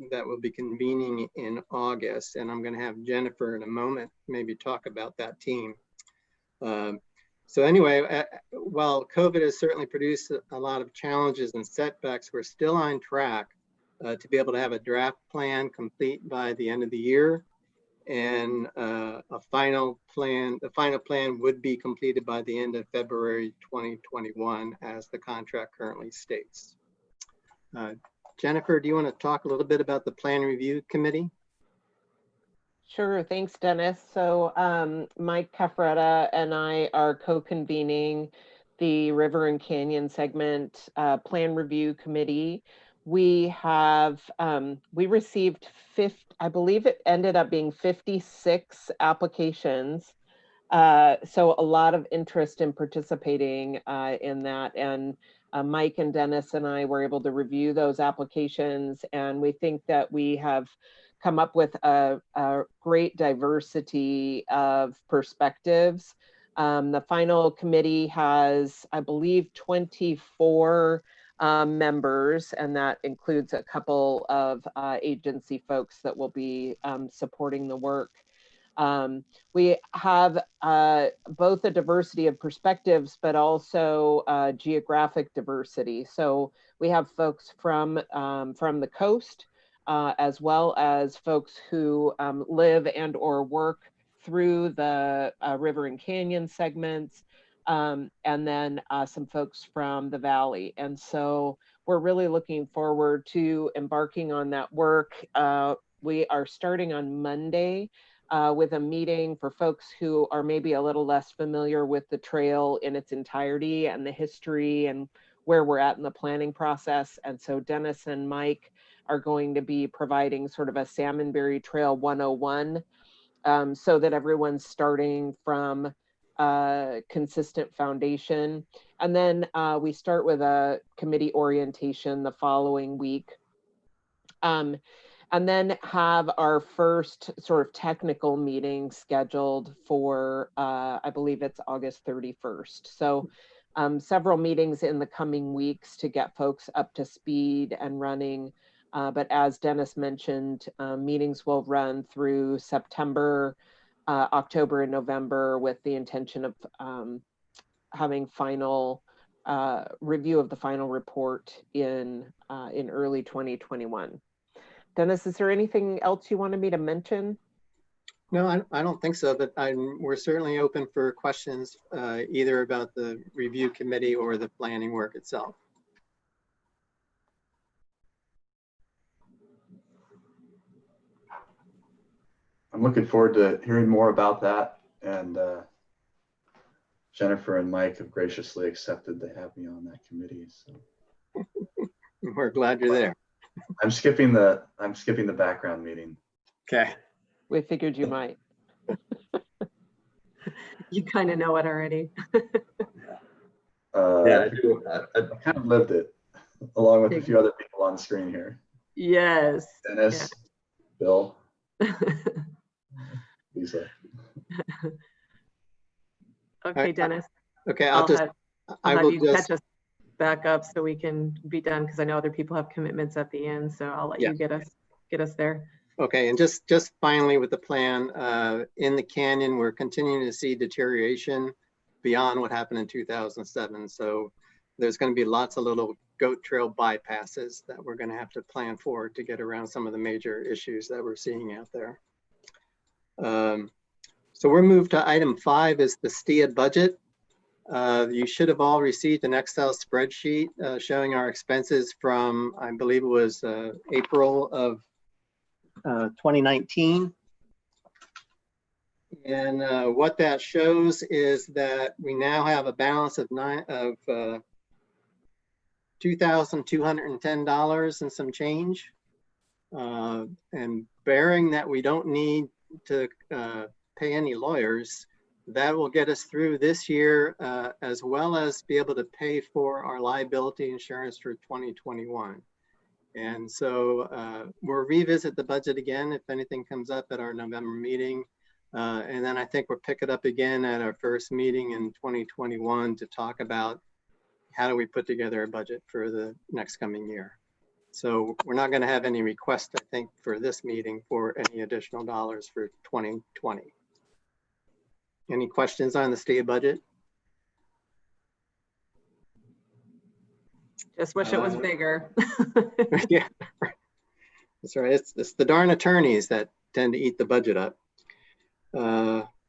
that will be convening in August. And I'm going to have Jennifer in a moment maybe talk about that team. So anyway, while COVID has certainly produced a lot of challenges and setbacks, we're still on track to be able to have a draft plan complete by the end of the year. And the final plan would be completed by the end of February 2021, as the contract currently states. Jennifer, do you want to talk a little bit about the plan review committee? Sure, thanks, Dennis. So Mike Cafretta and I are co-convening the River and Canyon segment plan review committee. We have, we received I believe it ended up being 56 applications. So a lot of interest in participating in that. And Mike and Dennis and I were able to review those applications. And we think that we have come up with a great diversity of perspectives. The final committee has, I believe, 24 members, and that includes a couple of agency folks that will be supporting the work. We have both a diversity of perspectives, but also geographic diversity. So we have folks from the coast, as well as folks who live and or work through the river and canyon segments, and then some folks from the valley. And so we're really looking forward to embarking on that work. We are starting on Monday with a meeting for folks who are maybe a little less familiar with the trail in its entirety and the history and where we're at in the planning process. And so Dennis and Mike are going to be providing sort of a Salmonberry Trail 101, so that everyone's starting from a consistent foundation. And then we start with a committee orientation the following week. And and then have our first sort of technical meeting scheduled for, I believe it's August 31st. So several meetings in the coming weeks to get folks up to speed and running. But as Dennis mentioned, meetings will run through September, October, and November with the intention of having final review of the final report in early 2021. Dennis, is there anything else you wanted me to mention? No, I don't think so, but we're certainly open for questions either about the review committee or the planning work itself. I'm looking forward to hearing more about that. And Jennifer and Mike have graciously accepted to have me on that committee. So we're glad you're there. I'm skipping the background meeting. Okay. We figured you might. You kind of know it already. Yeah, I do. I kind of lived it along with a few other people on screen here. Yes. Dennis, yeah. Bill, Lisa. Okay, Dennis. Okay, I'll have you catch us back up so we can be done, because I know other people have commitments at the end. So I'll let you get us there. Okay, and just finally with the plan, in the canyon, we're continuing to see deterioration beyond what happened in 2007. So there's going to be lots of little goat trail bypasses that we're going to have to plan for to get around some of the major issues that we're seeing out there. So we're moved to item 5 is the STIA budget. You should have all received an Excel spreadsheet showing our expenses from, I believe it was April of 2019. And what that shows is that we now have a balance of $2,210 and some change. And bearing that we don't need to pay any lawyers, that will get us through this year, as well as be able to pay for our liability insurance for 2021. And so we'll revisit the budget again if anything comes up at our November meeting. And then I think we'll pick it up again at our first meeting in 2021 to talk about how do we put together a budget for the next coming year. So we're not going to have any requests, I think, for this meeting for any additional dollars for 2020. Any questions on the state budget? Just wish it was bigger. Yeah, that's right. It's the darn attorneys that tend to eat the budget up.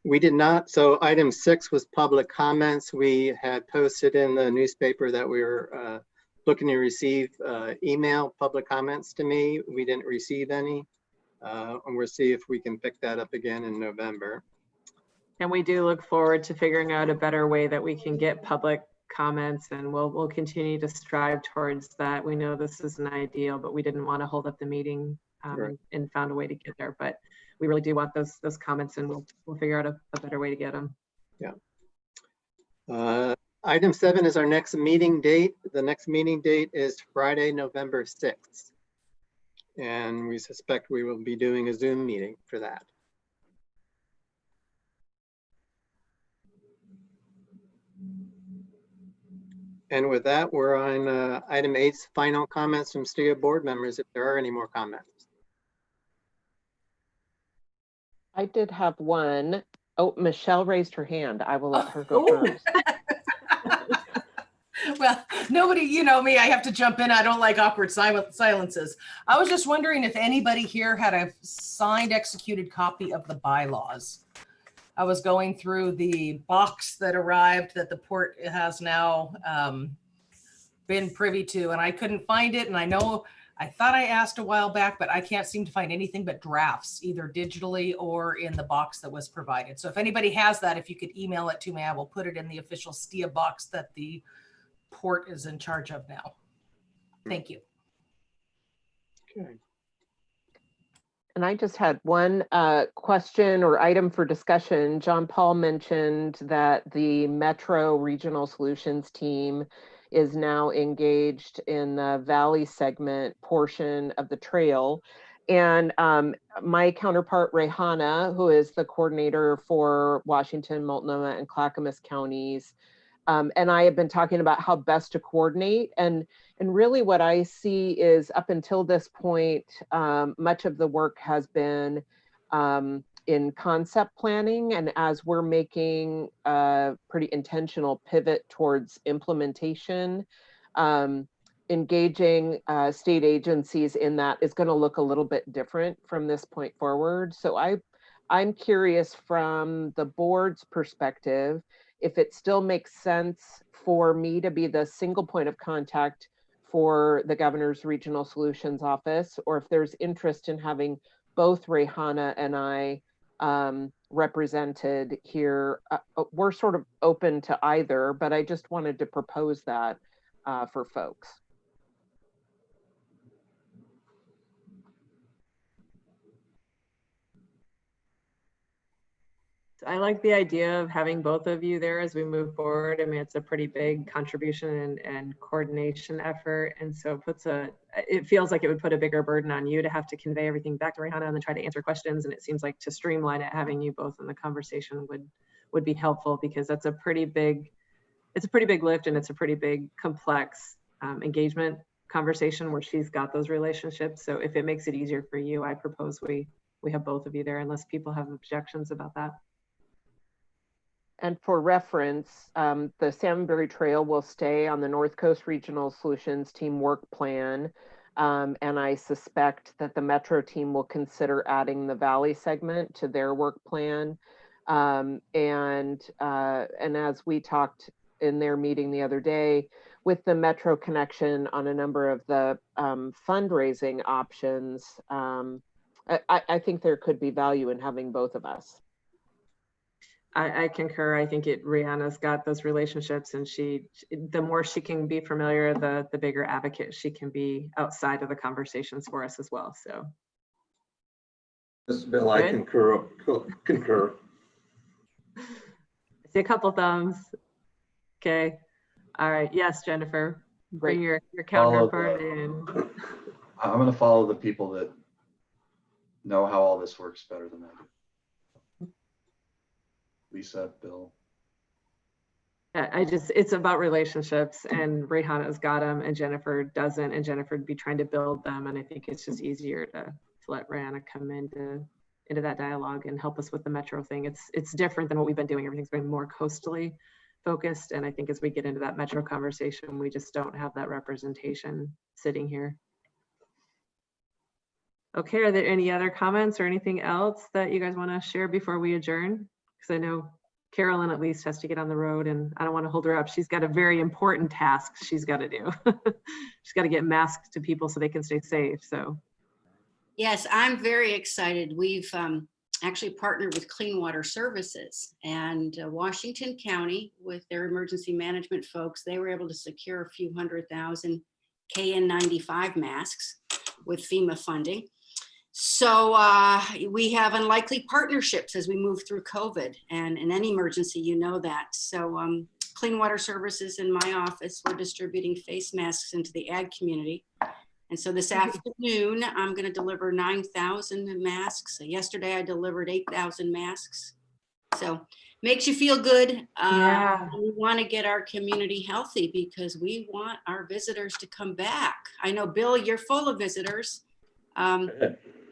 We did not. So item 6 was public comments. We had posted in the newspaper that we were looking to receive email public comments to me. We didn't receive any. And we'll see if we can pick that up again in November. And we do look forward to figuring out a better way that we can get public comments, and we'll continue to strive towards that. We know this isn't ideal, but we didn't want to hold up the meeting Right. and found a way to get there. But we really do want those comments, and we'll figure out a better way to get them. Yeah. Item 7 is our next meeting date. The next meeting date is Friday, November 6th. And we suspect we will be doing a Zoom meeting for that. And with that, we're on item 8's final comments from STIA board members, if there are any more comments. I did have one. Oh, Michelle raised her hand. I will let her go first. Well, nobody, you know me, I have to jump in. I don't like awkward silences. I was just wondering if anybody here had a signed, executed copy of the bylaws. I was going through the box that arrived that the port has now been privy to, and I couldn't find it. And I know I thought I asked a while back, but I can't seem to find anything but drafts, either digitally or in the box that was provided. So if anybody has that, if you could email it to me, I will put it in the official STIA box that the port is in charge of now. Thank you. Okay. And I just had one question or item for discussion. Jon-Paul mentioned that the Metro Regional Solutions team is now engaged in the Valley segment portion of the trail. And my counterpart, Rehana, who is the coordinator for Washington, Multnomah, and Clackamas counties, and I have been talking about how best to coordinate. And really what I see is up until this point, much of the work has been in concept planning. And as we're making a pretty intentional pivot towards implementation, engaging state agencies in that is going to look a little bit different from this point forward. So I'm curious from the board's perspective, if it still makes sense for me to be the single point of contact for the Governor's Regional Solutions Office, or if there's interest in having both Rehana and I represented here. We're sort of open to either, but I just wanted to propose that for folks. I like the idea of having both of you there as we move forward. I mean, it's a pretty big contribution and coordination effort. And so it feels like it would put a bigger burden on you to have to convey everything back to Rehana and then try to answer questions. And it seems like to streamline it, having you both in the conversation would be helpful, because that's a pretty big lift, and it's a pretty big, complex engagement conversation where she's got those relationships. So if it makes it easier for you, I propose we have both of you there, unless people have objections about that. And for reference, the Salmonberry Trail will stay on the North Coast Regional Solutions Team work plan. And I suspect that the Metro team will consider adding the Valley segment to their work plan. And as we talked in their meeting the other day, with the Metro connection on a number of the fundraising options, I think there could be value in having both of us. I concur. I think Rehana's got those relationships, and the more she can be familiar, the bigger advocate she can be outside of the conversations for us as well. So, Mr. Bill, I concur. I see a couple thumbs. Okay. All right. Yes, Jennifer. Bring your counterpart in. I'm going to follow the people that know how all this works better than I do. Lisa, Bill. It's about relationships, and Rehana's got them and Jennifer doesn't, and Jennifer would be trying to build them. And I think it's just easier to let Rehana come into that dialogue and help us with the Metro thing. It's different than what we've been doing. Everything's been more coastally focused. And I think as we get into that Metro conversation, we just don't have that representation sitting here. Okay, are there any other comments or anything else that you guys want to share before we adjourn? Because I know Carolyn at least has to get on the road, and I don't want to hold her up. She's got a very important task she's got to do. She's got to get masks to people so they can stay safe. So, yes, I'm very excited. We've actually partnered with Clean Water Services, and Washington County, with their emergency management folks, they were able to secure a few 100,000 KN95 masks with FEMA funding. So we have unlikely partnerships as we move through COVID, and in any emergency, you know that. So Clean Water Services in my office, we're distributing face masks into the ag community. And so this afternoon, I'm going to deliver 9,000 masks. So yesterday, I delivered 8,000 masks. So makes you feel good. Yeah. We want to get our community healthy because we want our visitors to come back. I know, Bill, you're full of visitors.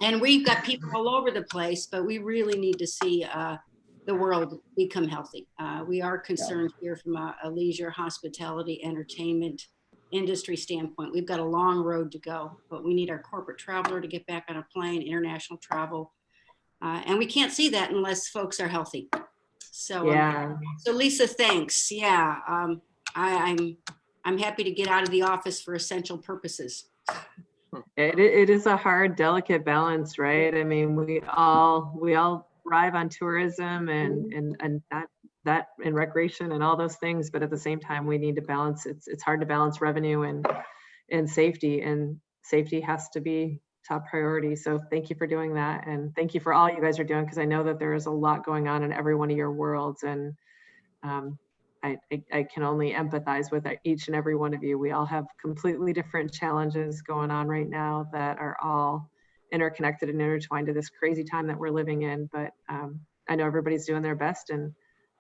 And we've got people all over the place, but we really need to see the world become healthy. We are concerned here from a leisure, hospitality, entertainment industry standpoint. We've got a long road to go, but we need our corporate traveler to get back on a plane, international travel. And we can't see that unless folks are healthy. So, yeah. So Lisa, thanks. Yeah, I'm happy to get out of the office for essential purposes. It is a hard, delicate balance, right? I mean, we all thrive on tourism and that and recreation and all those things, but at the same time, we need to balance. It's hard to balance revenue and safety, and safety has to be top priority. So thank you for doing that, and thank you for all you guys are doing, because I know that there is a lot going on in every one of your worlds, and I can only empathize with each and every one of you. We all have completely different challenges going on right now that are all interconnected and intertwined to this crazy time that we're living in. But I know everybody's doing their best, and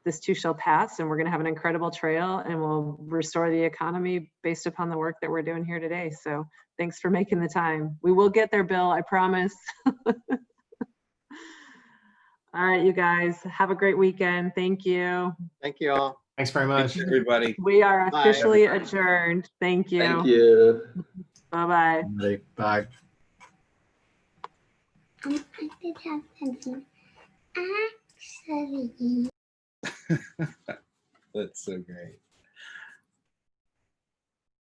this too shall pass, and we're going to have an incredible trail, and we'll restore the economy based upon the work that we're doing here today. So thanks for making the time. We will get there, Bill, I promise. All right, you guys, have a great weekend. Thank you. Thank you all. Thanks very much. Thanks, everybody. We are Bye, officially everybody. adjourned. Thank you. Thank you. Bye-bye. Bye. Untitled Chapter. Actually. That's so great.